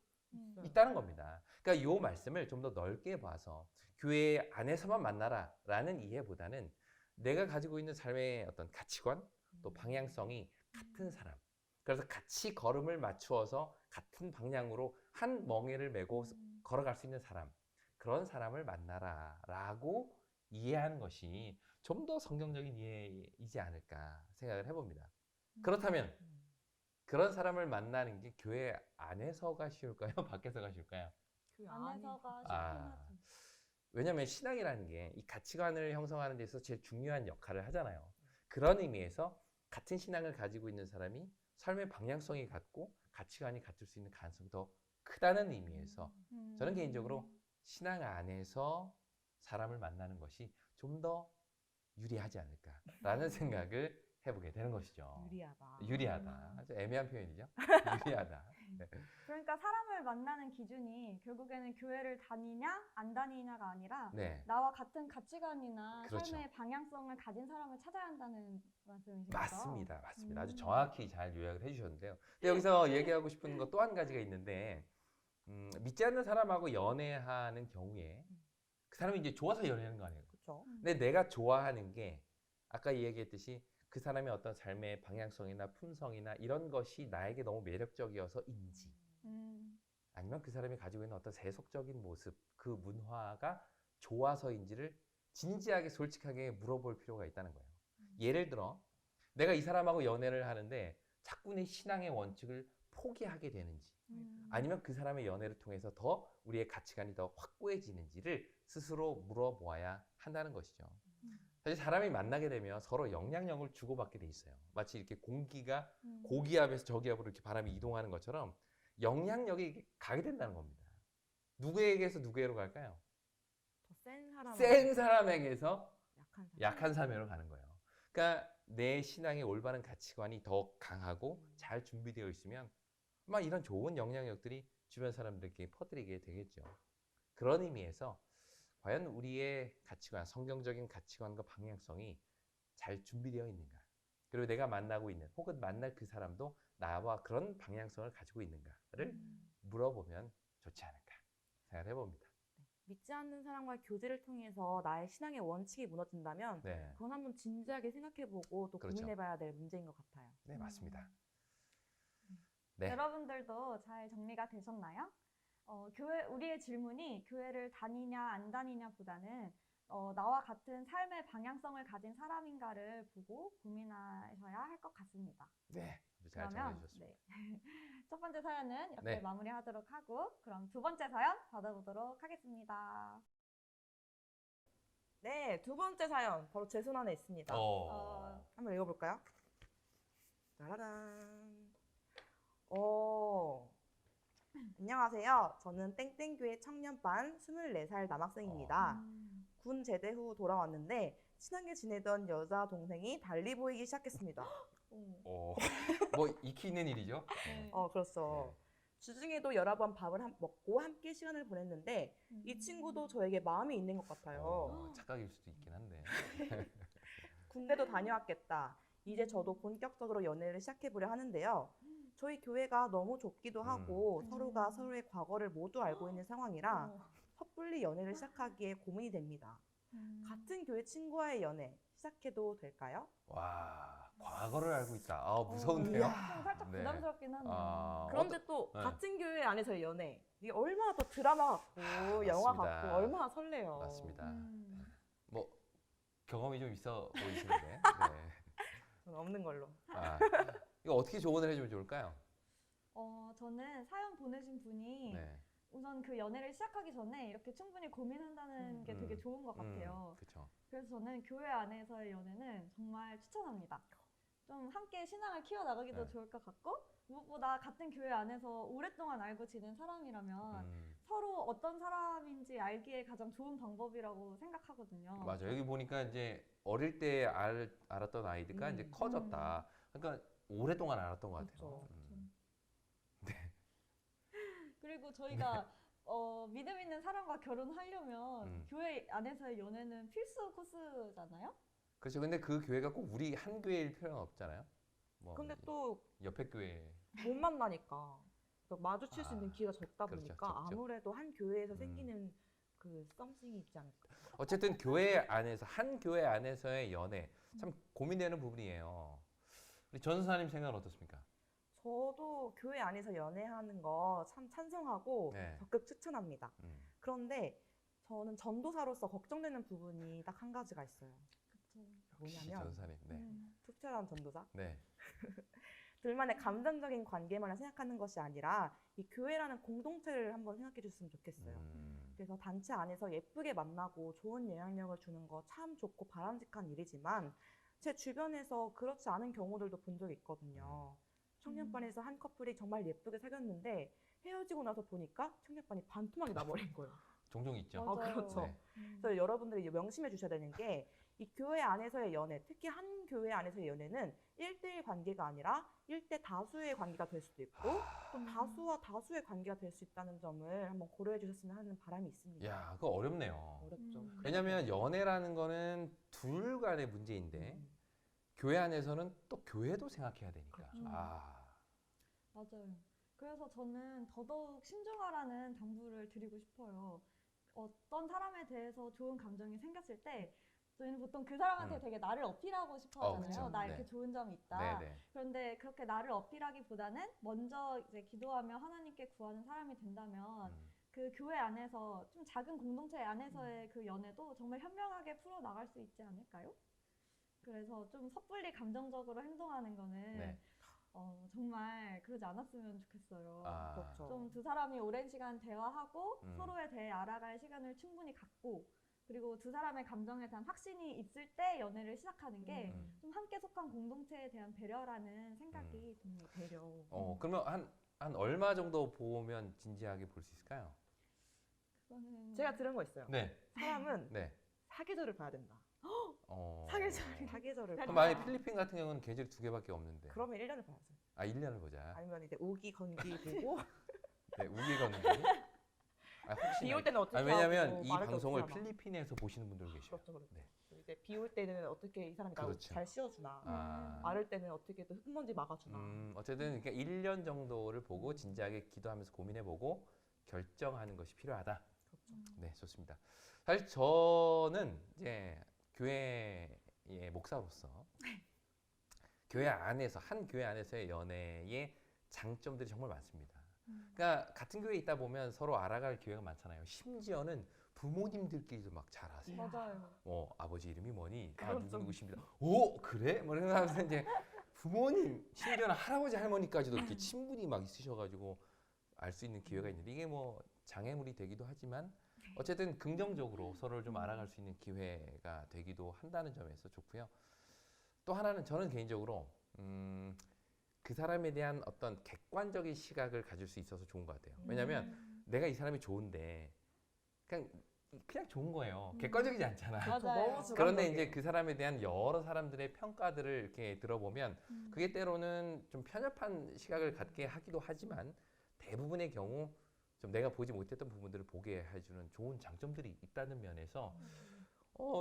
있다는 겁니다. 그러니까 이 말씀을 좀 더 넓게 봐서 교회 안에서만 만나라라는 이해보다는 내가 가지고 있는 삶의 어떤 가치관 또 방향성이 같은 사람. 그래서 같이 걸음을 맞추어서 같은 방향으로 한 멍에를 메고 걸어갈 수 있는 사람. 그런 사람을 만나라라고 이해하는 것이 좀 더 성경적인 이해이지 않을까 생각을 해봅니다. 그렇다면 그런 사람을 만나는 게 교회 안에서가 쉬울까요? 밖에서가 쉬울까요? 안에서가 쉽긴 아, 하죠. 왜냐하면 신앙이라는 게 이 가치관을 형성하는 데 있어서 제일 중요한 역할을 하잖아요. 그런 의미에서 같은 신앙을 가지고 있는 사람이 삶의 방향성이 같고 가치관이 같을 수 있는 가능성이 더 크다는 의미에서 저는 개인적으로 신앙 안에서 사람을 만나는 것이 좀 더 유리하지 않을까라는 생각을 해보게 되는 것이죠. 유리하다. 유리하다. 아주 애매한 표현이죠. 유리하다. 네. 그러니까 사람을 만나는 기준이 결국에는 교회를 다니냐 안 다니냐가 아니라 네. 나와 같은 가치관이나 그렇죠. 삶의 방향성을 가진 사람을 찾아야 한다는 말씀이신 거죠? 맞습니다. 맞습니다. 아주 정확히 잘 요약을 해주셨는데요. 근데 여기서 얘기하고 싶은 것 또 한 가지가 있는데 믿지 않는 사람하고 연애하는 경우에 그 사람이 이제 좋아서 연애하는 거 아니에요. 그렇죠. 근데 내가 좋아하는 게 아까 얘기했듯이 그 사람의 어떤 삶의 방향성이나 품성이나 이런 것이 나에게 너무 매력적이어서인지 아니면 그 사람이 가지고 있는 어떤 세속적인 모습, 그 문화가 좋아서인지를 진지하게 솔직하게 물어볼 필요가 있다는 거예요. 예를 들어 내가 이 사람하고 연애를 하는데 자꾸 내 신앙의 원칙을 포기하게 되는지 아니면 그 사람의 연애를 통해서 더 우리의 가치관이 더 확고해지는지를 스스로 물어보아야 한다는 것이죠. 사실 사람이 만나게 되면 서로 영향력을 주고받게 돼 있어요. 마치 이렇게 공기가 고기압에서 저기압으로 이렇게 바람이 이동하는 것처럼 영향력이 가게 된다는 겁니다. 누구에게서 누구에게로 갈까요? 더 센 사람. 센 사람에게서 약한 사람. 약한 사람으로 가는 거예요. 그러니까 내 신앙의 올바른 가치관이 더 강하고 잘 준비되어 있으면 아마 이런 좋은 영향력들이 주변 사람들에게 퍼뜨리게 되겠죠. 그런 의미에서 과연 우리의 가치관, 성경적인 가치관과 방향성이 잘 준비되어 있는가? 그리고 내가 만나고 있는 혹은 만날 그 사람도 나와 그런 방향성을 가지고 있는가를 물어보면 좋지 않을까 생각을 해봅니다. 믿지 않는 사람과의 교제를 통해서 나의 신앙의 원칙이 무너진다면 네, 그건 한번 진지하게 생각해보고 또 그렇죠. 고민해봐야 될 문제인 것 같아요. 네 맞습니다. 네, 여러분들도 잘 정리가 되셨나요? 우리의 질문이 교회를 다니냐 안 다니냐보다는 나와 같은 삶의 방향성을 가진 사람인가를 보고 고민하셔야 할 것 같습니다. 네, 아주 잘 그러면 정해주셨습니다. 첫 번째 사연은 이렇게 네. 마무리하도록 하고 그럼 두 번째 사연 받아보도록 하겠습니다. 네, 두 번째 사연 바로 제 손 안에 있습니다. 한번 읽어볼까요? 짜라란. 안녕하세요. 저는 땡땡교회 청년반 24살 남학생입니다. 군 제대 후 돌아왔는데 친하게 지내던 여자 동생이 달리 보이기 시작했습니다. 뭐 익히 있는 일이죠. 네. 그렇죠. 주중에도 여러 번 밥을 먹고 함께 시간을 보냈는데 이 친구도 저에게 마음이 있는 것 같아요. 착각일 수도 있긴 한데. 군대도 다녀왔겠다. 이제 저도 본격적으로 연애를 시작해보려 하는데요. 저희 교회가 너무 좁기도 하고 서로가 서로의 과거를 모두 알고 있는 상황이라 섣불리 연애를 시작하기에 고민이 됩니다. 같은 교회 친구와의 연애 시작해도 될까요? 와, 과거를 알고 있다. 무서운데요. 좀 살짝 네. 부담스럽긴 하네요. 그런데 또 네. 같은 교회 안에서의 연애 이게 얼마나 더 드라마 같고 영화 맞습니다. 같고 얼마나 설레요. 맞습니다. 뭐 경험이 좀 있어 보이시는데. 네. 저는 없는 걸로. 이거 어떻게 조언을 해주면 좋을까요? 저는 사연 보내신 분이 네. 우선 그 연애를 시작하기 전에 이렇게 충분히 고민한다는 게 되게 좋은 것 같아요. 그렇죠. 그래서 저는 교회 안에서의 연애는 정말 추천합니다. 좀 함께 신앙을 키워나가기도 네. 좋을 것 같고 무엇보다 같은 교회 안에서 오랫동안 알고 지낸 사람이라면 서로 어떤 사람인지 알기에 가장 좋은 방법이라고 생각하거든요. 맞아. 여기 보니까 이제 어릴 때 알았던 아이들과 이제 커졌다. 그러니까 오랫동안 알았던 것 같아요. 그렇죠. 그리고 저희가 믿음 있는 사람과 결혼하려면 교회 안에서의 연애는 필수 코스잖아요. 그렇죠. 근데 그 교회가 꼭 우리 한 교회일 필요는 없잖아요. 뭐 근데 또 옆에 교회. 못 만나니까. 또 마주칠 수 있는 기회가 적다 그렇죠, 보니까 적죠. 아무래도 한 교회에서 음. 생기는 그 썸씽이 있지 않을까. 어쨌든 교회 안에서 한 교회 안에서의 연애 참 고민되는 부분이에요. 우리 전사님 생각은 어떻습니까? 저도 교회 안에서 연애하는 거 참 찬성하고 네. 적극 추천합니다. 음. 그런데 저는 전도사로서 걱정되는 부분이 딱 한 가지가 있어요. 역시 뭐냐면 전사님. 네. 특별한 전도사. 네. 둘만의 감정적인 관계만을 생각하는 것이 아니라 이 교회라는 공동체를 한번 생각해 줬으면 좋겠어요. 그래서 단체 안에서 예쁘게 만나고 좋은 영향력을 주는 거 참 좋고 바람직한 일이지만 제 주변에서 그렇지 않은 경우들도 본 적이 있거든요. 청년반에서 한 커플이 정말 예쁘게 사귀었는데 헤어지고 나서 보니까 청년반이 반토막이 나버린 거예요. 종종 있죠. 아, 그렇죠. 네. 그래서 여러분들이 명심해 주셔야 되는 게 이 교회 안에서의 연애, 특히 한 교회 안에서의 연애는 1대1 관계가 아니라 1대 다수의 관계가 될 수도 있고 또 다수와 다수의 관계가 될 수 있다는 점을 한번 고려해 주셨으면 하는 바람이 있습니다. 야, 그거 어렵네요. 어렵죠. 왜냐하면 연애라는 거는 둘 간의 문제인데 교회 안에서는 또 교회도 생각해야 되니까. 그렇죠. 아, 맞아요. 그래서 저는 더더욱 신중하라는 당부를 드리고 싶어요. 어떤 사람에 대해서 좋은 감정이 생겼을 때 저희는 보통 그 사람한테 되게 나를 어필하고 싶어 하잖아요. 그쵸. 나 네. 이렇게 좋은 점이 있다. 네네. 그런데 그렇게 나를 어필하기보다는 먼저 이제 기도하며 하나님께 구하는 사람이 된다면 그 교회 안에서 좀 작은 공동체 안에서의 그 연애도 정말 현명하게 풀어 나갈 수 있지 않을까요? 그래서 좀 섣불리 감정적으로 행동하는 거는 네. 정말 그러지 않았으면 좋겠어요. 아. 그렇죠. 좀 두 사람이 오랜 시간 대화하고 음. 서로에 대해 알아갈 시간을 충분히 갖고 그리고 두 사람의 감정에 대한 확신이 있을 때 연애를 시작하는 게 좀 함께 속한 공동체에 대한 배려라는 생각이 듭니다. 배려. 그러면 한 얼마 정도 보면 진지하게 볼 수 있을까요? 그거는 제가 들은 거 있어요. 네. 사람은 네. 사계절을 봐야 된다. 사계절이 사계절을 그럼 봐야 만약에 된다. 필리핀 같은 경우는 계절이 2개밖에 없는데. 그러면 1년을 봐야죠. 아, 1년을 보자. 아니면 이제 우기, 건기 보고 네, 우기 건기. 아, 혹시 비 올 때는 어떻게 왜냐면 하고 이 마를 때 방송을 어떻게 하나. 필리핀에서 보시는 분들 계셔요. 그렇죠, 그렇죠. 네. 이제 비 올 때는 어떻게 이 사람이 나를 그렇죠. 잘 씌워주나. 아. 마를 때는 어떻게 또 흙먼지 막아주나. 어쨌든 그러니까 1년 정도를 보고 진지하게 기도하면서 고민해보고 결정하는 것이 필요하다. 그렇죠. 네, 좋습니다. 사실 저는 이제 교회의 목사로서 교회 안에서 한 교회 안에서의 연애의 장점들이 정말 많습니다. 그러니까 같은 교회에 있다 보면 서로 알아갈 기회가 많잖아요. 심지어는 부모님들끼리도 막 잘 아세요. 맞아요. 아버지 이름이 뭐니? 아, 그렇죠. 누구십니다. 오, 그래? 뭐 이러면서 이제 부모님, 심지어는 할아버지 할머니까지도 이렇게 친분이 막 있으셔가지고 알 수 있는 기회가 있는데 이게 뭐 장애물이 되기도 하지만 어쨌든 긍정적으로 서로를 좀 알아갈 수 있는 기회가 되기도 한다는 점에서 좋고요. 또 하나는 저는 개인적으로 그 사람에 대한 어떤 객관적인 시각을 가질 수 있어서 좋은 것 같아요. 왜냐하면 내가 이 사람이 좋은데 그냥 좋은 거예요. 객관적이지 않잖아. 맞아요. 너무 그런데 주관적이에요. 이제 그 사람에 대한 여러 사람들의 평가들을 이렇게 들어보면 그게 때로는 좀 편협한 시각을 갖게 하기도 하지만 대부분의 경우 좀 내가 보지 못했던 부분들을 보게 해주는 좋은 장점들이 있다는 면에서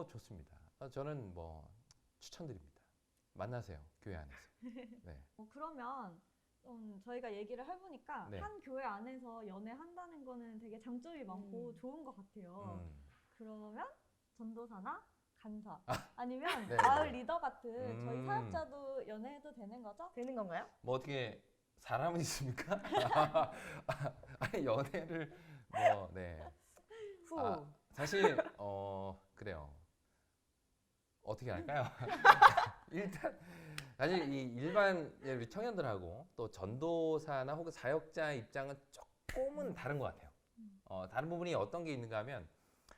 좋습니다. 저는 뭐 추천드립니다. 만나세요, 교회 안에서. 네. 그러면 저희가 얘기를 해보니까 네. 한 교회 안에서 연애한다는 거는 되게 장점이 많고 좋은 것 같아요. 그러면 전도사나 간사 아니면 네, 마을 네. 리더 같은 저희 사역자도 연애해도 되는 거죠? 되는 건가요? 뭐 어떻게 사람은 있습니까? 아니 연애를 네. 후. 사실 그래요. 어떻게 할까요? 일단 사실 이 일반 우리 청년들하고 또 전도사나 혹은 사역자 입장은 조금은 다른 것 같아요. 다른 부분이 어떤 게 있는가 하면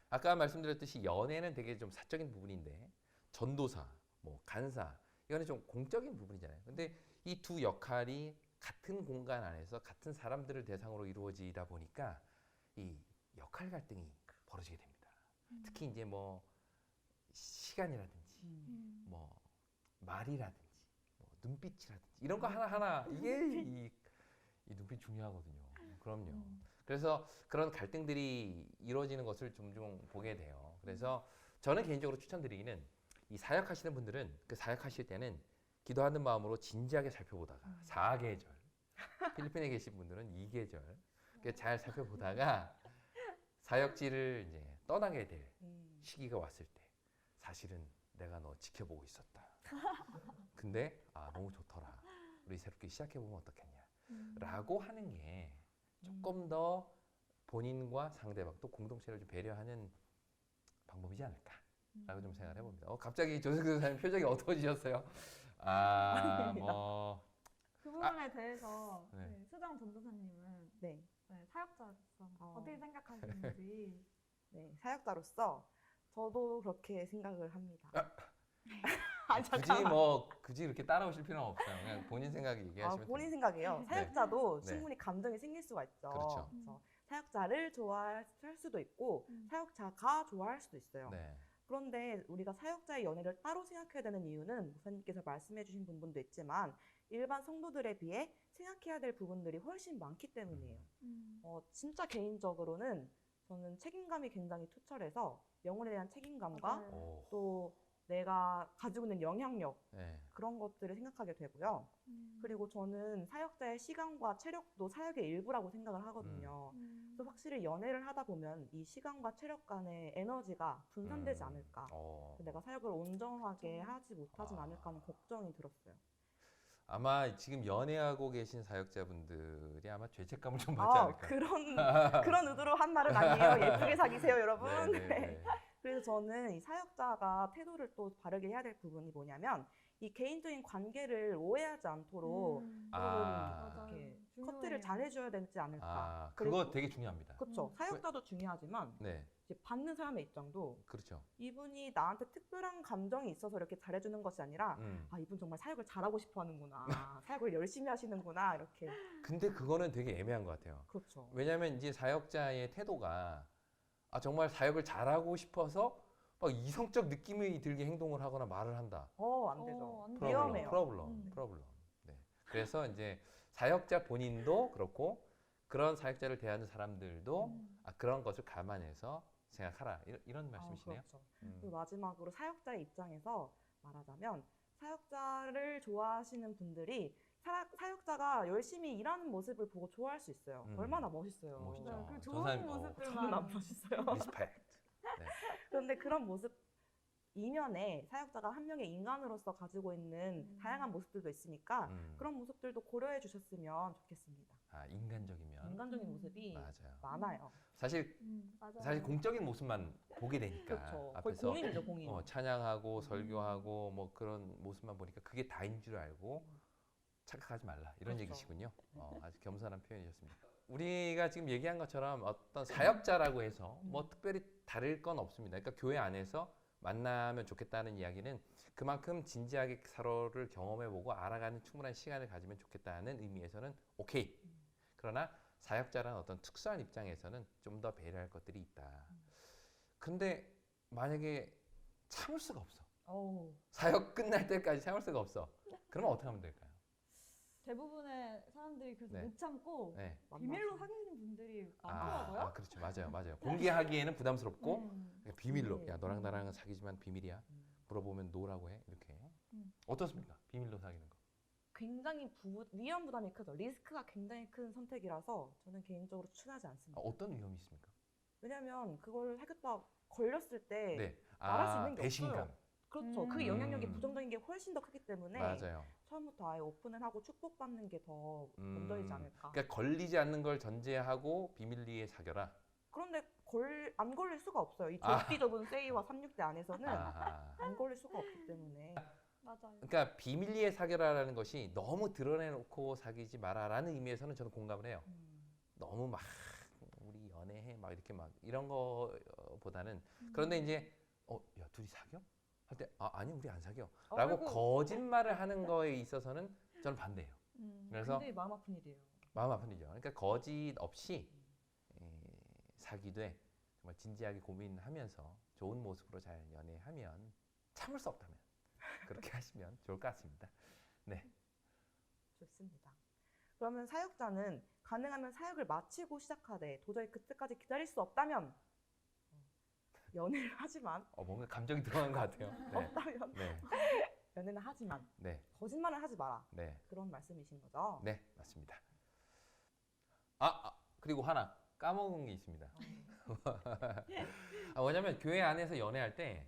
아까 말씀드렸듯이 연애는 되게 좀 사적인 부분인데 전도사, 뭐 간사 이거는 좀 공적인 부분이잖아요. 근데 이 두 역할이 같은 공간 안에서 같은 사람들을 대상으로 이루어지다 보니까 이 역할 갈등이 벌어지게 됩니다. 특히 이제 뭐 시간이라든지 뭐 말이라든지 뭐 눈빛이라든지 이런 거 하나하나 이게 이 눈빛 중요하거든요. 그럼요. 그래서 그런 갈등들이 이루어지는 것을 종종 보게 돼요. 그래서 저는 개인적으로 추천드리기는 이 사역하시는 분들은 그 사역하실 때는 기도하는 마음으로 진지하게 살펴보다가 사계절 필리핀에 계신 분들은 이 계절 잘 살펴보다가 사역지를 이제 떠나게 될 시기가 왔을 때 사실은 내가 너 지켜보고 있었다. 근데 너무 좋더라. 우리 새롭게 시작해보면 어떻겠냐. 라고 하는 게 조금 더 본인과 상대방 또 공동체를 좀 배려하는 방법이지 않을까라고 좀 생각을 해봅니다. 갑자기 조승 교사님 표정이 어두워지셨어요. 그 부분에 대해서 네. 네, 수정 전도사님은 네. 사역자로서 어떻게 생각하시는지. 네, 사역자로서 저도 그렇게 생각을 합니다. 굳이 이렇게 따라오실 필요는 없어요. 그냥 본인 생각이 얘기하시면 본인 됩니다. 생각이에요. 사역자도 네. 충분히 감정이 생길 수가 있죠. 그렇죠. 그래서 사역자를 좋아할 수도 있고 사역자가 좋아할 수도 있어요. 네. 그런데 우리가 사역자의 연애를 따로 생각해야 되는 이유는 목사님께서 말씀해 주신 부분도 있지만 일반 성도들에 비해 생각해야 될 부분들이 훨씬 많기 때문이에요. 진짜 개인적으로는 저는 책임감이 굉장히 투철해서 영혼에 대한 책임감과 또 내가 가지고 있는 영향력 네. 그런 것들을 생각하게 되고요. 그리고 저는 사역자의 시간과 체력도 사역의 일부라고 생각을 하거든요. 그래서 확실히 연애를 하다 보면 이 시간과 체력 간의 에너지가 분산되지 않을까. 내가 사역을 온전하게 하지 못하진 않을까 하는 걱정이 들었어요. 아마 지금 연애하고 계신 사역자분들이 아마 죄책감을 좀 받지 않을까. 그런 의도로 한 말은 아니에요. 예쁘게 사귀세요, 여러분. 네. 그래서 저는 이 사역자가 태도를 또 바르게 해야 될 부분이 뭐냐면 이 개인적인 관계를 오해하지 않도록 이렇게 커트를 잘 해줘야 되지 않을까. 그거 되게 중요합니다. 그렇죠. 사역자도 중요하지만 네. 이제 받는 사람의 입장도 그렇죠. 이분이 나한테 특별한 감정이 있어서 이렇게 잘해주는 것이 아니라 이분 정말 사역을 잘하고 싶어 하는구나. 사역을 열심히 하시는구나. 이렇게. 근데 그거는 되게 애매한 것 같아요. 그렇죠. 왜냐하면 이제 사역자의 태도가 정말 사역을 잘하고 싶어서 막 이성적 느낌이 들게 행동을 하거나 말을 한다. 안 되죠. 위험해요. 프로블럼. 네. 그래서 이제 사역자 본인도 그렇고 그런 사역자를 대하는 사람들도 그런 것을 감안해서 생각하라. 이런 말씀이시네요. 그렇죠. 그리고 마지막으로 사역자의 입장에서 말하자면 사역자를 좋아하시는 분들이 사역자가 열심히 일하는 모습을 보고 좋아할 수 있어요. 얼마나 멋있어요. 멋있죠. 그 좋은 모습들만. 저는 안 멋있어요. 리스펙트. 네. 그런데 그런 모습 이면에 사역자가 한 명의 인간으로서 가지고 있는 다양한 모습들도 있으니까 그런 모습들도 고려해 주셨으면 좋겠습니다. 인간적인 모습이 맞아요. 많아요. 사실 공적인 모습만 보게 되니까 그렇죠. 거의 앞에서 공인이죠, 공인. 찬양하고 설교하고 뭐 그런 모습만 보니까 그게 다인 줄 알고 착각하지 말라 이런 그렇죠. 얘기시군요. 아주 겸손한 표현이셨습니다. 우리가 지금 얘기한 것처럼 어떤 사역자라고 해서 뭐 특별히 다를 건 없습니다. 그러니까 교회 안에서 만나면 좋겠다는 이야기는 그만큼 진지하게 서로를 경험해보고 알아가는 충분한 시간을 가지면 좋겠다는 의미에서는 오케이. 그러나 사역자라는 어떤 특수한 입장에서는 좀 더 배려할 것들이 있다. 근데 만약에 참을 수가 없어. 사역 끝날 때까지 참을 수가 없어. 그러면 어떻게 하면 될까요? 대부분의 사람들이 그래서 네. 못 참고 네. 비밀로 사귀는 분들이 많더라고요. 그렇죠. 맞아요. 공개하기에는 부담스럽고 비밀로. 야, 너랑 나랑은 사귀지만 비밀이야. 물어보면 노라고 해. 이렇게. 어떻습니까? 비밀로 사귀는 거. 굉장히 위험 부담이 크죠. 리스크가 굉장히 큰 선택이라서 저는 개인적으로 추천하지 않습니다. 어떤 위험이 있습니까? 왜냐하면 그걸 사귀었다 걸렸을 때 네. 말할 수 있는 게 배신감. 없어요. 그렇죠. 그 영향력이 부정적인 게 훨씬 더 크기 때문에 맞아요. 처음부터 아예 오픈을 하고 축복받는 게 더 먼저이지 않을까. 그러니까 걸리지 않는 걸 전제하고 비밀리에 사겨라. 그런데 안 걸릴 수가 없어요. 이 좁디 좁은 세이와 36대 안에서는 안 걸릴 수가 없기 때문에. 맞아요. 그러니까 비밀리에 사겨라라는 것이 너무 드러내놓고 사귀지 마라라는 의미에서는 저는 공감을 해요. 너무 막 우리 연애해 막 이렇게 막 이런 거보다는 그런데 이제 야 둘이 사겨? 할 때 아니 우리 안 사겨 라고 거짓말을 하는 거에 있어서는 저는 반대예요. 그래서 굉장히 마음 아픈 일이에요. 마음 아픈 일이죠. 그러니까 거짓 없이 사귀되 정말 진지하게 고민하면서 좋은 모습으로 잘 연애하면 참을 수 없다면 그렇게 하시면 좋을 것 같습니다. 네. 좋습니다. 그러면 사역자는 가능하면 사역을 마치고 시작하되 도저히 그때까지 기다릴 수 없다면 연애를 하지만 뭔가 감정이 들어간 것 같아요. 네. 없다면 네. 연애는 하지만 네, 거짓말을 하지 마라. 네, 그런 말씀이신 거죠? 네, 맞습니다. 그리고 하나 까먹은 게 있습니다. 뭐냐면 교회 안에서 연애할 때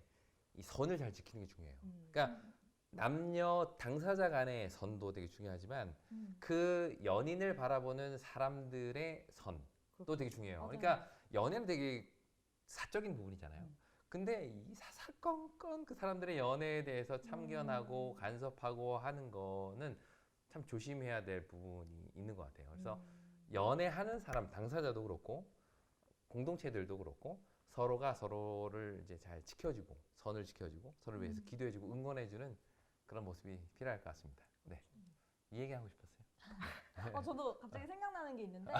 이 선을 잘 지키는 게 중요해요. 그러니까 남녀 당사자 간의 선도 되게 중요하지만 그 연인을 바라보는 사람들의 선도 되게 중요해요. 맞아요. 그러니까 연애는 되게 사적인 부분이잖아요. 근데 이 사사건건 그 사람들의 연애에 대해서 참견하고 간섭하고 하는 거는 참 조심해야 될 부분이 있는 것 같아요. 그래서 연애하는 사람, 당사자도 그렇고 공동체들도 그렇고 서로가 서로를 이제 잘 지켜주고 선을 지켜주고 서로를 위해서 기도해주고 응원해주는 그런 모습이 필요할 것 같습니다. 네, 이 얘기 하고 싶었어요. 저도 갑자기 생각나는 게 있는데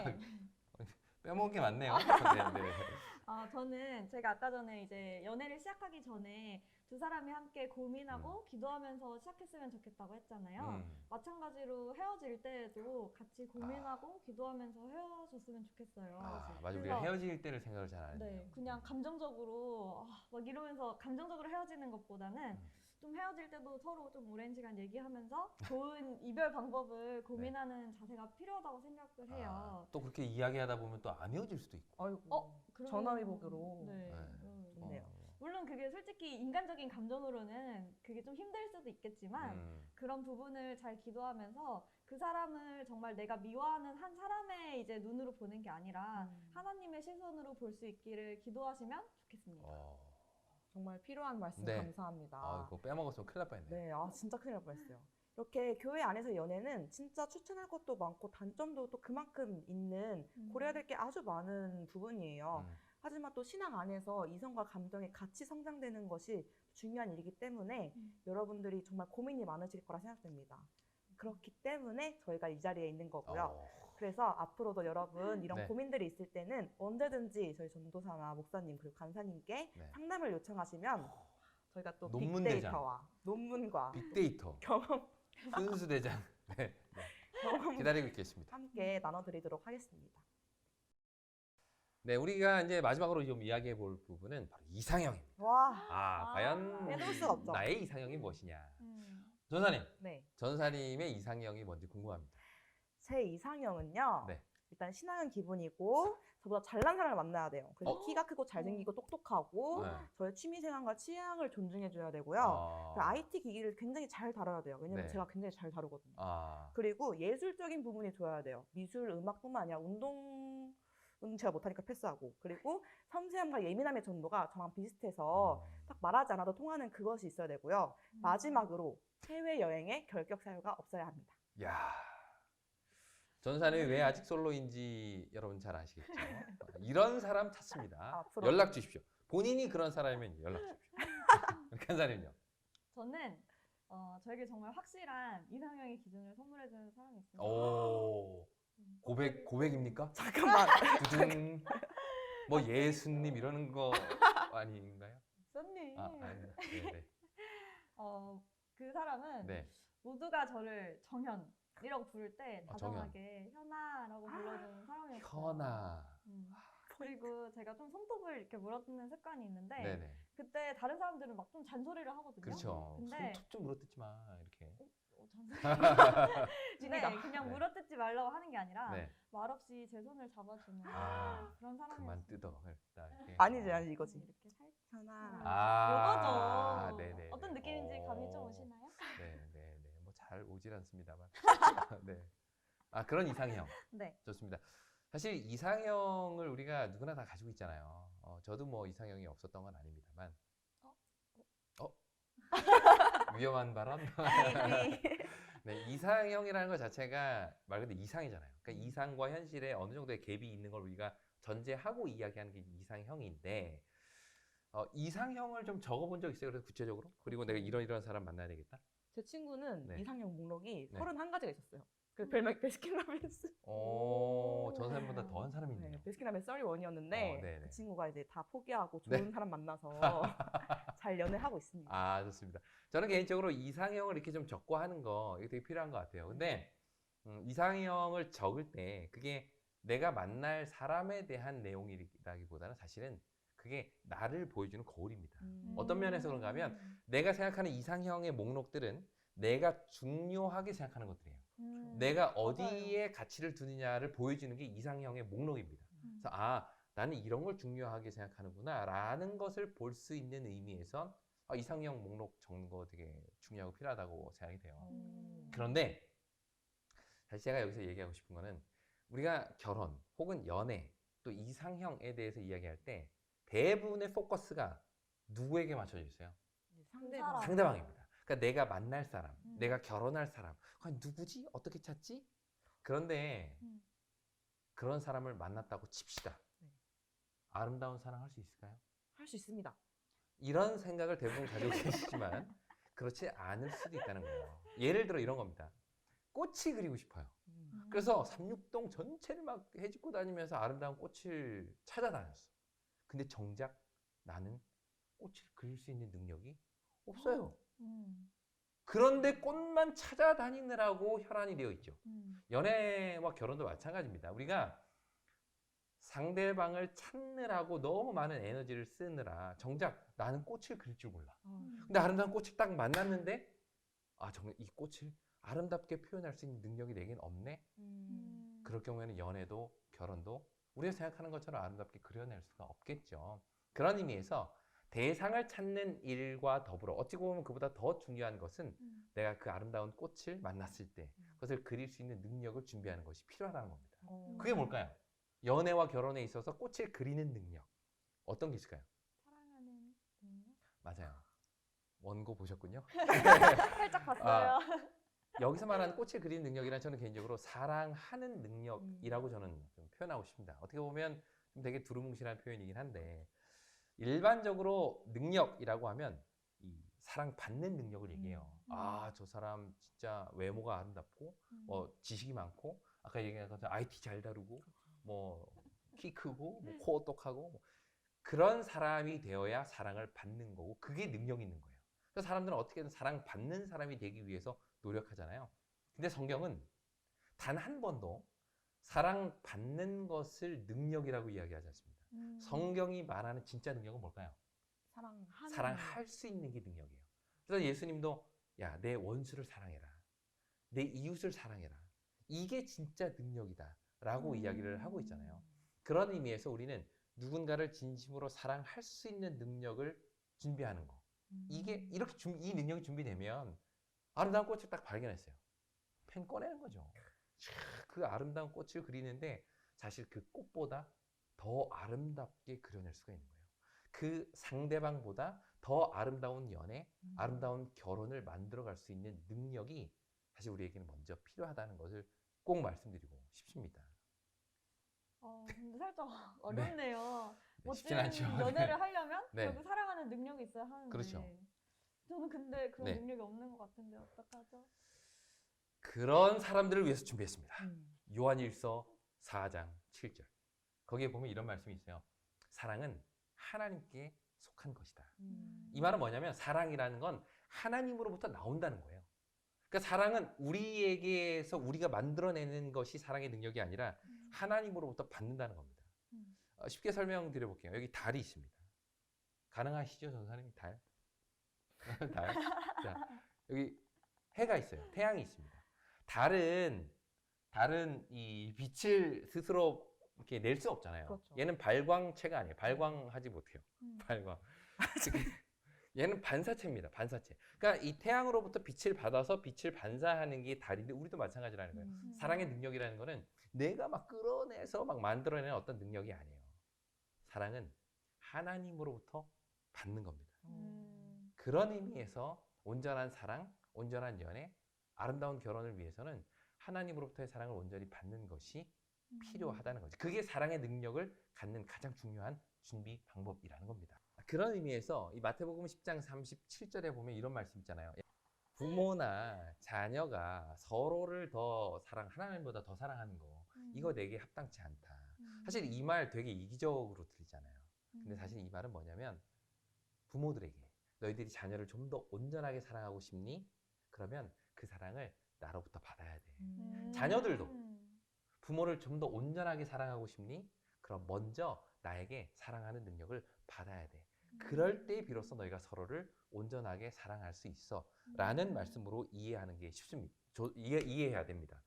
빼먹은 게 많네요. 네, 네. 저는 제가 아까 전에 이제 연애를 시작하기 전에 두 사람이 함께 고민하고 기도하면서 시작했으면 좋겠다고 했잖아요. 마찬가지로 헤어질 때에도 같이 고민하고 기도하면서 헤어졌으면 좋겠어요. 맞아. 우리가 그래서 헤어질 때를 생각을 잘 안 해요. 네, 그냥 감정적으로 막 이러면서 감정적으로 헤어지는 것보다는 좀 헤어질 때도 서로 좀 오랜 시간 얘기하면서 좋은 이별 방법을 고민하는 자세가 필요하다고 생각을 해요. 또 그렇게 이야기하다 보면 또 안 헤어질 수도 있고. 아이고. 그러면- 전화위복으로. 네. 네. 좋네요. 물론 그게 솔직히 인간적인 감정으로는 그게 좀 힘들 수도 있겠지만 그런 부분을 잘 기도하면서 그 사람을 정말 내가 미워하는 한 사람의 이제 눈으로 보는 게 아니라 하나님의 시선으로 볼 수 있기를 기도하시면 좋겠습니다. 정말 필요한 말씀 네. 감사합니다. 이거 빼먹었으면 큰일 날 뻔했네. 네, 진짜 큰일 날 뻔했어요. 이렇게 교회 안에서 연애는 진짜 추천할 것도 많고 단점도 또 그만큼 있는 고려해야 될 게 아주 많은 부분이에요. 하지만 또 신앙 안에서 이성과 감정이 같이 성장되는 것이 중요한 일이기 때문에 여러분들이 정말 고민이 많으실 거라 생각됩니다. 그렇기 때문에 저희가 이 자리에 있는 거고요. 그래서 앞으로도 여러분 이런 네. 고민들이 있을 때는 언제든지 저희 전도사나 목사님 그리고 간사님께 네. 상담을 요청하시면 저희가 또 논문 대장. 빅데이터와 논문과 빅데이터, 경험 훈수 대장. 네. 경험 기다리고 있겠습니다. 함께 나눠드리도록 하겠습니다. 네, 우리가 이제 마지막으로 좀 이야기해 볼 부분은 바로 이상형입니다. 와, 과연 빼놓을 수가 없죠. 나의 이상형이 무엇이냐. 전사님, 네, 전사님의 이상형이 뭔지 궁금합니다. 제 이상형은요. 네. 일단 신앙은 기본이고 저보다 잘난 사람을 만나야 돼요. 그래서 키가 크고 잘생기고 똑똑하고 네. 저의 취미생활과 취향을 존중해줘야 되고요. 그리고 IT 기기를 굉장히 잘 다뤄야 돼요. 왜냐면 네. 제가 굉장히 잘 다루거든요. 아, 그리고 예술적인 부분이 좋아야 돼요. 미술, 음악뿐만 아니라 운동은 제가 못하니까 패스하고 그리고 섬세함과 예민함의 정도가 저랑 비슷해서 딱 말하지 않아도 통하는 그것이 있어야 되고요. 마지막으로 해외여행에 결격 사유가 없어야 합니다. 야. 전사님이 왜 아직 솔로인지 여러분 잘 아시겠죠? 이런 사람 찾습니다. 앞으로. 연락 주십시오. 본인이 그런 사람이면 연락 주십시오. 간사님요? 저는 저에게 정말 확실한 이상형의 기준을 선물해주는 사람이 있습니다. 오, 고백입니까? 잠깐만. 두둥. 뭐 예수님 이러는 거 아닌가요? 썬님. 아닙니다. 네네. 그 사람은 네. 모두가 저를 정현이라고 부를 때 정현. 다정하게 현아라고 불러주는 사람이었어요. 현아. 그리고 제가 좀 손톱을 이렇게 물어뜯는 습관이 있는데 네네. 그때 다른 사람들은 막 좀 잔소리를 하거든요. 그렇죠. 근데 손톱 좀 물어뜯지 마 이렇게. 근데 그냥 네. 물어뜯지 말라고 하는 게 아니라 네. 말없이 제 손을 잡아주는 그런 사람이었어요. 그만 뜯어. 이렇게. 아니지 이거지. 이렇게 살짝 아, 요거죠. 네네. 어떤 느낌인지 감이 좀 오시나요? 네네네. 뭐 잘 오질 않습니다만. 네. 그런 이상형. 네. 좋습니다. 사실 이상형을 우리가 누구나 다 가지고 있잖아요. 저도 뭐 이상형이 없었던 건 아닙니다만. 위험한 발언? 네, 이상형이라는 것 자체가 말 그대로 이상이잖아요. 그러니까 이상과 현실에 어느 정도의 갭이 있는 걸 우리가 전제하고 이야기하는 게 이상형인데, 이상형을 좀 적어본 적 있어요? 그래서 구체적으로? 그리고 내가 이런 사람 만나야 되겠다? 제 친구는 네. 이상형 목록이 네. 31가지가 있었어요. 그 별명이 베스킨라빈스. 전사님보다 더한 사람이 있네요. 네, 베스킨라빈스 31이었는데 네네. 그 친구가 이제 다 포기하고 네. 좋은 사람 만나서 잘 연애하고 있습니다. 좋습니다. 저는 개인적으로 이상형을 이렇게 좀 적고 하는 거, 이게 되게 필요한 것 같아요. 근데, 이상형을 적을 때, 그게 내가 만날 사람에 대한 내용이라기보다는 사실은 그게 나를 보여주는 거울입니다. 어떤 면에서 그런가 하면, 내가 생각하는 이상형의 목록들은 내가 중요하게 생각하는 것들이에요. 내가 어디에 가치를 두느냐를 보여주는 게 이상형의 목록입니다. 그래서 나는 이런 걸 중요하게 생각하는구나 라는 것을 볼 수 있는 의미에선 이상형 목록 적는 거 되게 중요하고 필요하다고 생각이 돼요. 그런데 사실 제가 여기서 얘기하고 싶은 거는 우리가 결혼 혹은 연애 또 이상형에 대해서 이야기할 때 대부분의 포커스가 누구에게 맞춰져 있어요? 상대방. 상대방입니다. 그러니까 내가 만날 사람, 내가 결혼할 사람, 과연 누구지? 어떻게 찾지? 그런데 그런 사람을 만났다고 칩시다. 아름다운 사랑 할 수 있을까요? 할 수 있습니다. 이런 생각을 대부분 가지고 계시지만 그렇지 않을 수도 있다는 거예요. 예를 들어 이런 겁니다. 꽃이 그리고 싶어요. 그래서 삼육동 전체를 막 헤집고 다니면서 아름다운 꽃을 찾아다녔어. 근데 정작 나는 꽃을 그릴 수 있는 능력이 없어요. 그런데 꽃만 찾아다니느라고 혈안이 되어 있죠. 연애와 결혼도 마찬가지입니다. 우리가 상대방을 찾느라고 너무 많은 에너지를 쓰느라 정작 나는 꽃을 그릴 줄 몰라. 근데 아름다운 꽃을 딱 만났는데 정말 이 꽃을 아름답게 표현할 수 있는 능력이 내겐 없네. 그럴 경우에는 연애도 결혼도 우리가 생각하는 것처럼 아름답게 그려낼 수가 없겠죠. 그런 의미에서 대상을 찾는 일과 더불어 어찌 보면 그보다 더 중요한 것은 내가 그 아름다운 꽃을 만났을 때 그것을 그릴 수 있는 능력을 준비하는 것이 필요하다는 겁니다. 그게 뭘까요? 연애와 결혼에 있어서 꽃을 그리는 능력. 어떤 게 있을까요? 사랑하는 능력? 맞아요. 원고 보셨군요. 살짝 봤어요. 여기서 말하는 꽃을 그리는 능력이란 저는 개인적으로 사랑하는 능력이라고 저는 좀 표현하고 싶습니다. 어떻게 보면 좀 되게 두루뭉실한 표현이긴 한데 일반적으로 능력이라고 하면 이 사랑받는 능력을 얘기해요. 저 사람 진짜 외모가 아름답고 지식이 많고 아까 얘기한 것처럼 IT 잘 다루고 키 크고 코 똑하고 그런 사람이 되어야 사랑을 받는 거고 그게 능력이 있는 거예요. 그래서 사람들은 어떻게든 사랑받는 사람이 되기 위해서 노력하잖아요. 근데 성경은 단 한 번도 사랑받는 것을 이야기하지 않습니다. 성경이 말하는 진짜 능력은 뭘까요? 사랑할 수 있는 게 능력이에요. 그래서 예수님도 내 원수를 사랑해라. 내 이웃을 사랑해라. 이게 진짜 능력이다. 라고 이야기를 하고 있잖아요. 그런 의미에서 우리는 누군가를 진심으로 사랑할 수 있는 능력을 준비하는 거. 이게 이렇게 이 능력이 준비되면 아름다운 꽃을 딱 발견했어요. 펜 꺼내는 거죠. 그 아름다운 꽃을 그리는데 사실 그 꽃보다 더 아름답게 그려낼 수가 있는 거예요. 그 상대방보다 더 아름다운 연애, 아름다운 결혼을 만들어갈 수 있는 능력이 사실 우리에게는 먼저 필요하다는 것을 꼭 말씀드리고 싶습니다. 근데 살짝 어렵네요. 쉽진 멋진 않죠. 연애를 하려면 네. 결국 사랑하는 능력이 있어야 하는데. 그렇죠. 저는 근데 그런 네. 능력이 없는 것 같은데 어떡하죠? 그런 사람들을 위해서 준비했습니다. 요한일서 4장 7절. 거기에 보면 이런 말씀이 있어요. 사랑은 하나님께 속한 것이다. 이 말은 뭐냐면 사랑이라는 건 하나님으로부터 나온다는 거예요. 그러니까 사랑은 우리에게서 우리가 만들어내는 것이 사랑의 능력이 아니라 하나님으로부터 받는다는 겁니다. 쉽게 설명드려 볼게요. 여기 달이 있습니다. 가능하시죠, 전사님? 달? 달. 자, 여기 해가 있어요. 태양이 있습니다. 달은 이 빛을 스스로 이렇게 낼 수 없잖아요. 그렇죠. 얘는 발광체가 아니에요. 발광하지 못해요. 발광. 얘는 반사체입니다. 반사체. 그러니까 이 태양으로부터 빛을 받아서 빛을 반사하는 게 달인데 우리도 마찬가지라는 거예요. 사랑의 능력이라는 거는 내가 막 끌어내서 막 만들어내는 어떤 능력이 아니에요. 사랑은 하나님으로부터 받는 겁니다. 그런 의미에서 온전한 사랑, 온전한 연애, 아름다운 결혼을 위해서는 하나님으로부터의 사랑을 온전히 받는 것이 필요하다는 거죠. 그게 사랑의 능력을 갖는 가장 중요한 준비 방법이라는 겁니다. 그런 의미에서 이 마태복음 10장 37절에 보면 이런 말씀 있잖아요. 부모나 자녀가 서로를 하나님보다 더 사랑하는 거, 이거 내게 합당치 않다. 사실 이 말 되게 이기적으로 들리잖아요. 근데 사실 이 말은 뭐냐면 부모들에게 너희들이 자녀를 좀 더 온전하게 사랑하고 싶니? 그러면 그 사랑을 나로부터 받아야 돼. 자녀들도 부모를 좀 더 온전하게 사랑하고 싶니? 그럼 먼저 나에게 사랑하는 능력을 받아야 돼. 그럴 때 비로소 너희가 서로를 온전하게 사랑할 수 있어 라는 말씀으로 이해하는 게 쉽습니다. 이해해야 됩니다.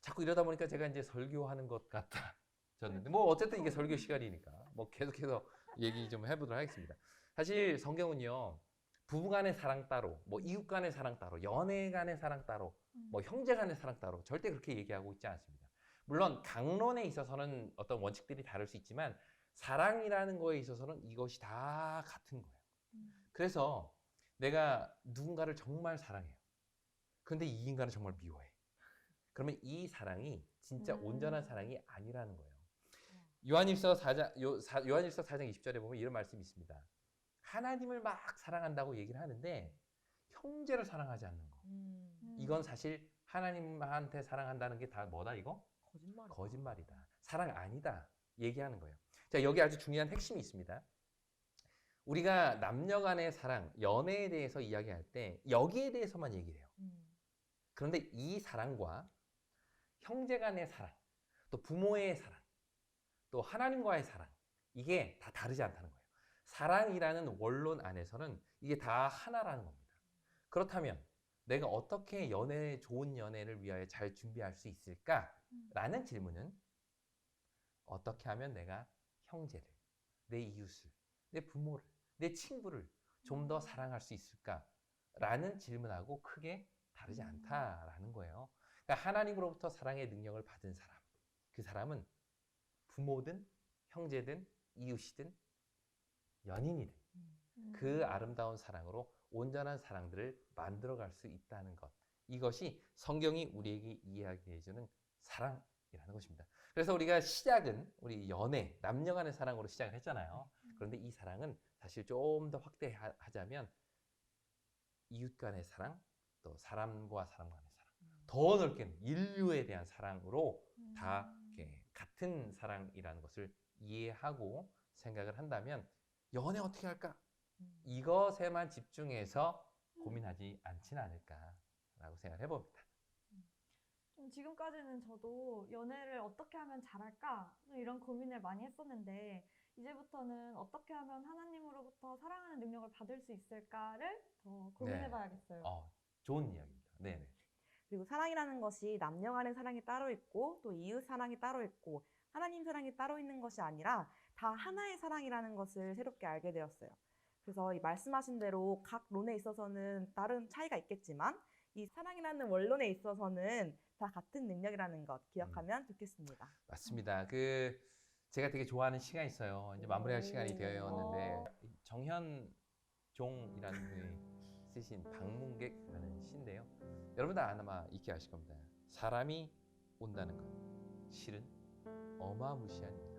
자꾸 이러다 보니까 제가 이제 설교하는 것 같아졌는데 뭐 어쨌든 이게 설교 시간이니까 뭐 계속해서 얘기 좀 해보도록 하겠습니다. 사실 성경은요, 부부 간의 사랑 따로, 뭐 이웃 간의 사랑 따로, 연애 간의 사랑 따로, 뭐 형제 간의 사랑 따로 절대 그렇게 얘기하고 있지 않습니다. 물론 강론에 있어서는 어떤 원칙들이 다를 수 있지만 사랑이라는 거에 있어서는 이것이 다 같은 거예요. 그래서 내가 누군가를 정말 사랑해요. 그런데 이 인간을 정말 미워해. 그러면 이 사랑이 진짜 온전한 사랑이 아니라는 거예요. 요한일서 4장 20절에 보면 이런 말씀이 있습니다. 하나님을 막 사랑한다고 얘기를 하는데 형제를 사랑하지 않는 거. 이건 사실 하나님한테 사랑한다는 게 다 뭐다 이거? 거짓말이다. 사랑 아니다. 얘기하는 거예요. 자, 여기 아주 중요한 핵심이 있습니다. 우리가 남녀 간의 사랑, 연애에 대해서 이야기할 때 여기에 대해서만 얘기를 해요. 그런데 이 사랑과 형제 간의 사랑, 또 부모의 사랑, 또 하나님과의 사랑, 이게 다 다르지 않다는 거예요. 사랑이라는 원론 안에서는 이게 다 하나라는 겁니다. 그렇다면 내가 어떻게 좋은 연애를 위하여 잘 준비할 수 있을까라는 질문은 어떻게 하면 내가 형제를, 내 이웃을, 내 부모를, 내 친구를 좀 더 사랑할 수 있을까라는 질문하고 크게 다르지 않다라는 거예요. 그러니까 하나님으로부터 사랑의 능력을 받은 사람, 그 사람은 부모든 형제든 이웃이든 연인이든 그 아름다운 사랑으로 온전한 사랑들을 만들어갈 수 있다는 것. 이것이 성경이 우리에게 이야기해주는 사랑이라는 것입니다. 그래서 우리가 시작은 우리 연애, 남녀 간의 사랑으로 시작을 했잖아요. 그런데 이 사랑은 사실 좀 더 확대하자면 이웃 간의 사랑, 또 사람과 사람 간의 사랑, 더 넓게는 인류에 대한 사랑으로 다 이렇게 같은 사랑이라는 것을 이해하고 생각을 한다면 연애 어떻게 할까? 이것에만 집중해서 고민하지 않지는 않을까라고 생각을 해봅니다. 지금까지는 저도 연애를 어떻게 하면 잘할까? 이런 고민을 많이 했었는데, 이제부터는 어떻게 하면 하나님으로부터 사랑하는 능력을 받을 수 있을까를 더 고민해봐야겠어요. 좋은 이야기입니다. 네네. 그리고 사랑이라는 것이 남녀 간의 사랑이 따로 있고 또 이웃 사랑이 따로 있고 하나님 사랑이 따로 있는 것이 아니라 다 하나의 사랑이라는 것을 새롭게 알게 되었어요. 그래서 이 말씀하신 대로 각 론에 있어서는 다른 차이가 있겠지만 이 사랑이라는 원론에 있어서는 다 같은 능력이라는 것 기억하면 좋겠습니다. 맞습니다. 제가 되게 좋아하는 시가 있어요. 이제 마무리할 시간이 되었는데 정현종이라는 분이 쓰신 방문객이라는 시인데요. 여러분들 아마 익히 아실 겁니다. 사람이 온다는 것 실은 어마무시한 일이다.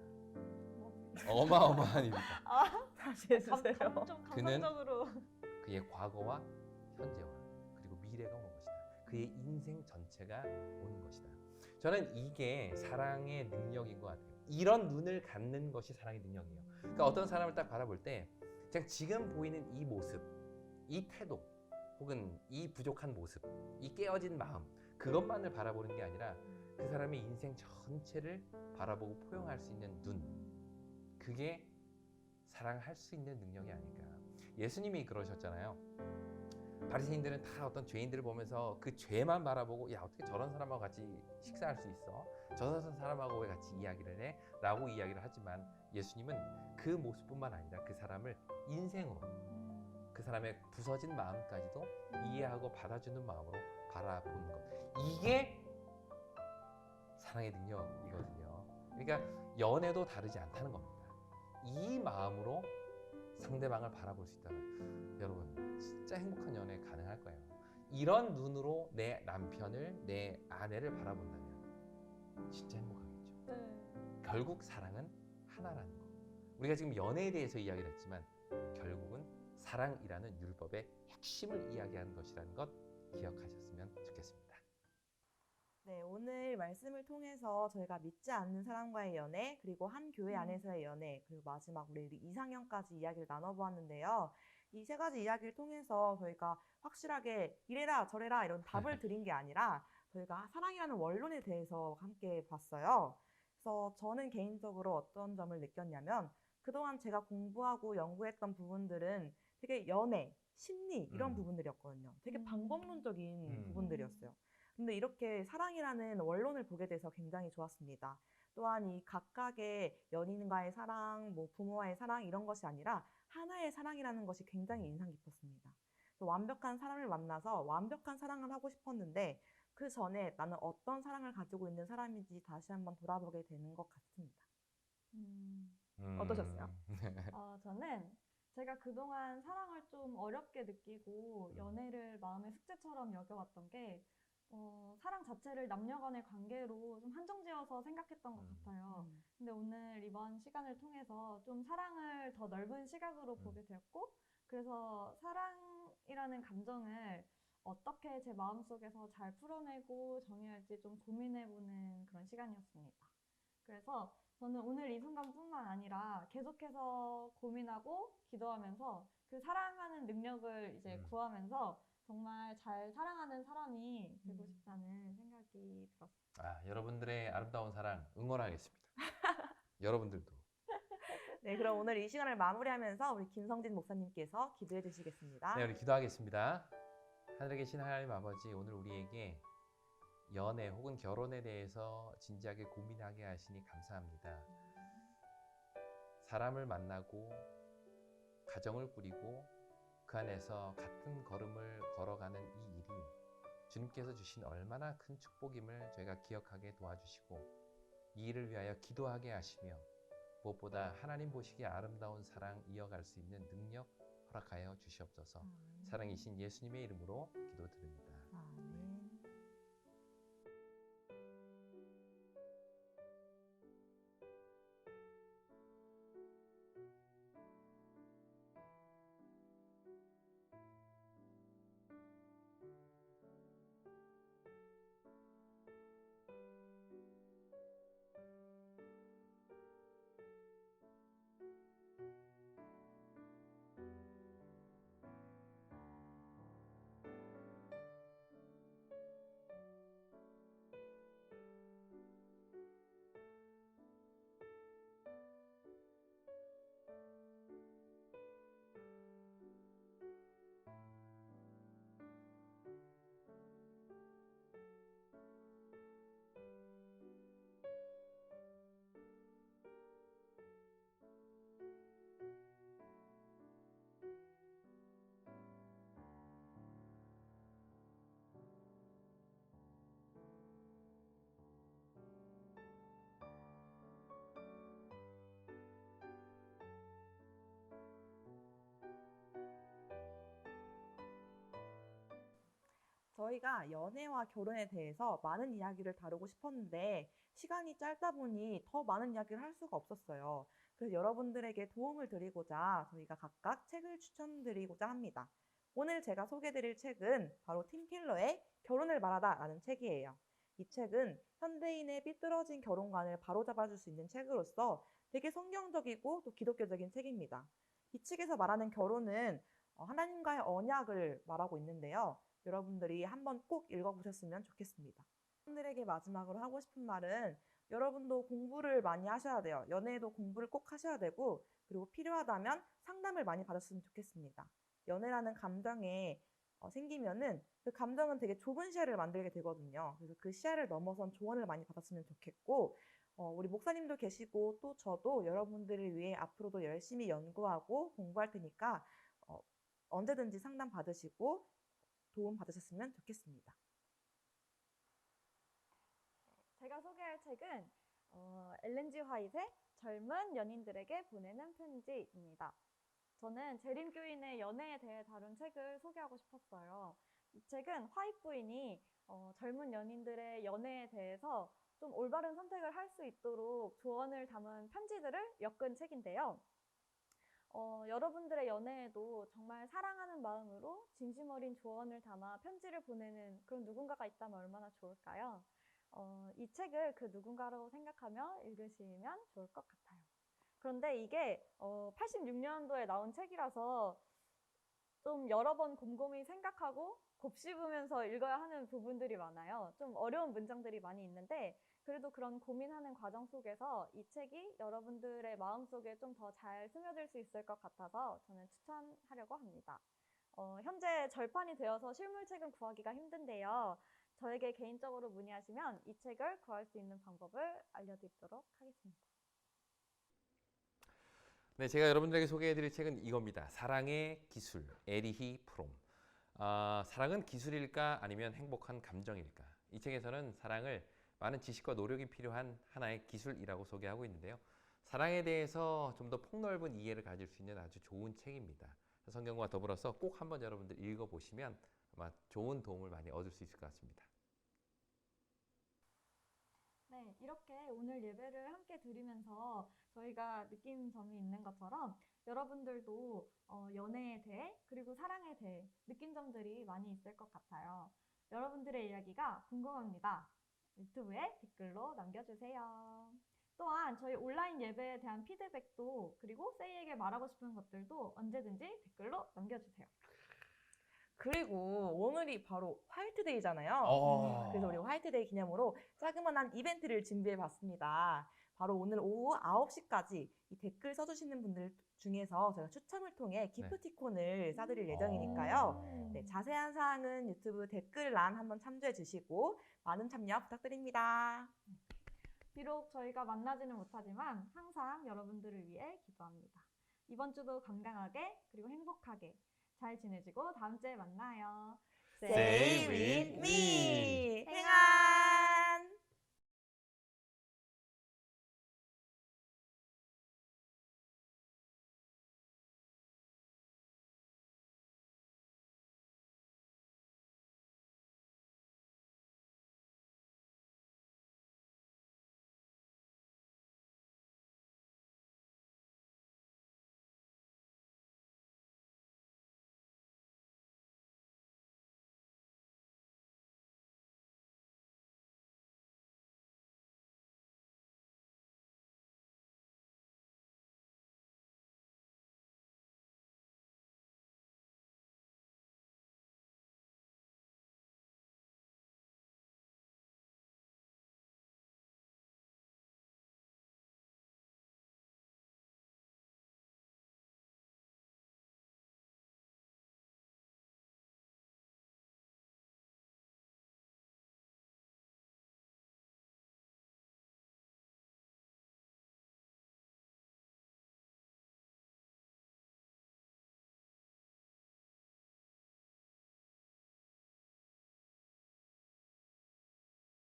어마어마한 일이다. 다시 해주세요. 좀 그는 감성적으로. 그의 과거와 현재와 그리고 미래가 오는 것이다. 그의 인생 전체가 오는 것이다. 저는 이게 사랑의 능력인 것 같아요. 이런 눈을 갖는 것이 사랑의 능력이에요. 그러니까 어떤 사람을 딱 바라볼 때 그냥 지금 보이는 이 모습, 이 태도, 혹은 이 부족한 모습, 이 깨어진 마음, 그것만을 바라보는 게 아니라 그 사람의 인생 전체를 바라보고 포용할 수 있는 눈, 그게 사랑할 수 있는 능력이 아닐까. 예수님이 그러셨잖아요. 바리새인들은 다 어떤 죄인들을 보면서 그 죄만 바라보고 야 어떻게 저런 사람하고 같이 식사할 수 있어? 저런 사람하고 왜 같이 이야기를 해? 라고 이야기를 하지만 예수님은 그 모습뿐만 아니라 그 사람을 인생으로 그 사람의 부서진 마음까지도 이해하고 받아주는 마음으로 바라보는 것. 이게 사랑의 능력이거든요. 그러니까 연애도 다르지 않다는 겁니다. 이 마음으로 상대방을 바라볼 수 있다면 여러분 진짜 행복한 연애 가능할 거예요. 이런 눈으로 내 남편을, 내 아내를 바라본다면 진짜 행복하겠죠. 결국 사랑은 하나라는 거. 우리가 지금 연애에 대해서 이야기를 했지만 결국은 사랑이라는 율법의 핵심을 이야기하는 것이라는 것 기억하셨으면 좋겠습니다. 네, 오늘 말씀을 통해서 저희가 믿지 않는 사람과의 연애, 그리고 한 교회 안에서의 연애, 그리고 마지막 우리 이상형까지 이야기를 나눠보았는데요. 이 세 가지 이야기를 통해서 저희가 확실하게 이래라 저래라 이런 답을 드린 게 아니라 저희가 사랑이라는 원론에 대해서 함께 봤어요. 그래서 저는 개인적으로 어떤 점을 느꼈냐면 그동안 제가 공부하고 연구했던 부분들은 되게 연애, 심리 이런 부분들이었거든요. 되게 방법론적인 부분들이었어요. 근데 이렇게 사랑이라는 원론을 보게 돼서 굉장히 좋았습니다. 또한 이 각각의 연인과의 사랑, 뭐 부모와의 사랑 이런 것이 아니라 하나의 사랑이라는 것이 굉장히 인상 깊었습니다. 완벽한 사람을 만나서 완벽한 사랑을 하고 싶었는데 그 전에 나는 어떤 사랑을 가지고 있는 사람인지 다시 한번 돌아보게 되는 것 같습니다. 어떠셨어요? 저는 제가 그동안 사랑을 좀 어렵게 느끼고 연애를 마음의 숙제처럼 여겨왔던 게 사랑 자체를 남녀 간의 관계로 좀 한정지어서 생각했던 것 같아요. 근데 오늘 이번 시간을 통해서 좀 사랑을 더 넓은 시각으로 보게 되었고, 그래서 사랑이라는 감정을 어떻게 제 마음속에서 잘 풀어내고 정의해야 할지 좀 고민해보는 그런 시간이었습니다. 그래서 저는 오늘 이 순간뿐만 아니라 계속해서 고민하고 기도하면서 그 사랑하는 능력을 이제 구하면서 정말 잘 사랑하는 사람이 되고 싶다는 생각이 들었어요. 여러분들의 아름다운 사랑 응원하겠습니다. 여러분들도. 네, 그럼 오늘 이 시간을 마무리하면서 우리 김성진 목사님께서 기도해 주시겠습니다. 네, 우리 기도하겠습니다. 하늘에 계신 하나님 아버지, 오늘 우리에게 연애 혹은 결혼에 대해서 진지하게 고민하게 하시니 감사합니다. 사람을 만나고 가정을 꾸리고 그 안에서 같은 걸음을 걸어가는 이 일이 주님께서 주신 얼마나 큰 축복임을 저희가 기억하게 도와주시고 이 일을 위하여 기도하게 하시며 무엇보다 하나님 보시기에 아름다운 사랑 이어갈 수 있는 능력 허락하여 주시옵소서. 사랑이신 예수님의 이름으로 기도드립니다. 아멘. 저희가 연애와 결혼에 대해서 많은 이야기를 다루고 싶었는데 시간이 짧다 보니 더 많은 이야기를 할 수가 없었어요. 그래서 여러분들에게 도움을 드리고자 저희가 각각 책을 추천드리고자 합니다. 오늘 제가 소개드릴 책은 바로 팀 켈러의 결혼을 말하다 라는 책이에요. 이 책은 현대인의 삐뚤어진 결혼관을 바로잡아줄 수 있는 책으로서 되게 성경적이고 또 기독교적인 책입니다. 이 책에서 말하는 결혼은 하나님과의 언약을 말하고 있는데요. 여러분들이 한번 꼭 읽어보셨으면 좋겠습니다. 여러분들에게 마지막으로 하고 싶은 말은 여러분도 공부를 많이 하셔야 돼요. 연애에도 공부를 꼭 하셔야 되고 그리고 필요하다면 상담을 많이 받았으면 좋겠습니다. 연애라는 감정에 생기면은 그 감정은 되게 좁은 시야를 만들게 되거든요. 그래서 그 시야를 넘어선 조언을 많이 받았으면 좋겠고 우리 목사님도 계시고 또 저도 여러분들을 위해 앞으로도 열심히 연구하고 공부할 테니까 언제든지 상담 받으시고 도움 받으셨으면 좋겠습니다. 제가 소개할 책은 엘렌 G 화이트의 젊은 연인들에게 보내는 편지입니다. 저는 재림 교인의 연애에 대해 다룬 책을 소개하고 싶었어요. 이 책은 화이트 부인이 젊은 연인들의 연애에 대해서 좀 올바른 선택을 할 수 있도록 조언을 담은 편지들을 엮은 책인데요. 여러분들의 연애에도 정말 사랑하는 마음으로 진심 어린 조언을 담아 편지를 보내는 그런 누군가가 있다면 얼마나 좋을까요? 이 책을 그 누군가로 생각하며 읽으시면 좋을 것 같아요. 그런데 이게 86년도에 나온 책이라서 좀 여러 번 곰곰이 생각하고 곱씹으면서 읽어야 하는 부분들이 많아요. 좀 어려운 문장들이 많이 있는데 그래도 그런 고민하는 과정 속에서 이 책이 여러분들의 마음속에 좀 더 잘 스며들 수 있을 것 같아서 저는 추천하려고 합니다. 현재 절판이 되어서 실물책은 구하기가 힘든데요. 저에게 개인적으로 문의하시면 이 책을 구할 수 있는 방법을 알려드리도록 하겠습니다. 네, 제가 여러분들에게 소개해드릴 책은 이겁니다. 사랑의 기술, 에리히 프롬. 사랑은 기술일까 아니면 행복한 감정일까? 이 책에서는 사랑을 많은 지식과 노력이 필요한 하나의 기술이라고 소개하고 있는데요. 사랑에 대해서 좀 더 폭넓은 이해를 가질 수 있는 아주 좋은 책입니다. 성경과 더불어서 꼭 한번 여러분들 읽어보시면 아마 좋은 도움을 많이 얻을 수 있을 것 같습니다. 네, 이렇게 오늘 예배를 함께 드리면서 저희가 느낀 점이 있는 것처럼 여러분들도 연애에 대해 그리고 사랑에 대해 느낀 점들이 많이 있을 것 같아요. 여러분들의 이야기가 궁금합니다. 유튜브에 댓글로 남겨주세요. 또한 저희 온라인 예배에 대한 피드백도 그리고 세이에게 말하고 싶은 것들도 언제든지 댓글로 남겨주세요. 그리고 오늘이 바로 화이트데이잖아요. 그래서 우리 화이트데이 기념으로 자그마한 이벤트를 준비해봤습니다. 바로 오늘 오후 9시까지 이 댓글 써주시는 분들 중에서 제가 추첨을 통해 기프티콘을 싸드릴 예정이니까요. 네, 자세한 사항은 유튜브 댓글란 한번 참조해 주시고 많은 참여 부탁드립니다. 비록 저희가 만나지는 못하지만 항상 여러분들을 위해 기도합니다. 이번 주도 건강하게 그리고 행복하게 잘 지내시고 다음 주에 만나요. Stay with me. 행아!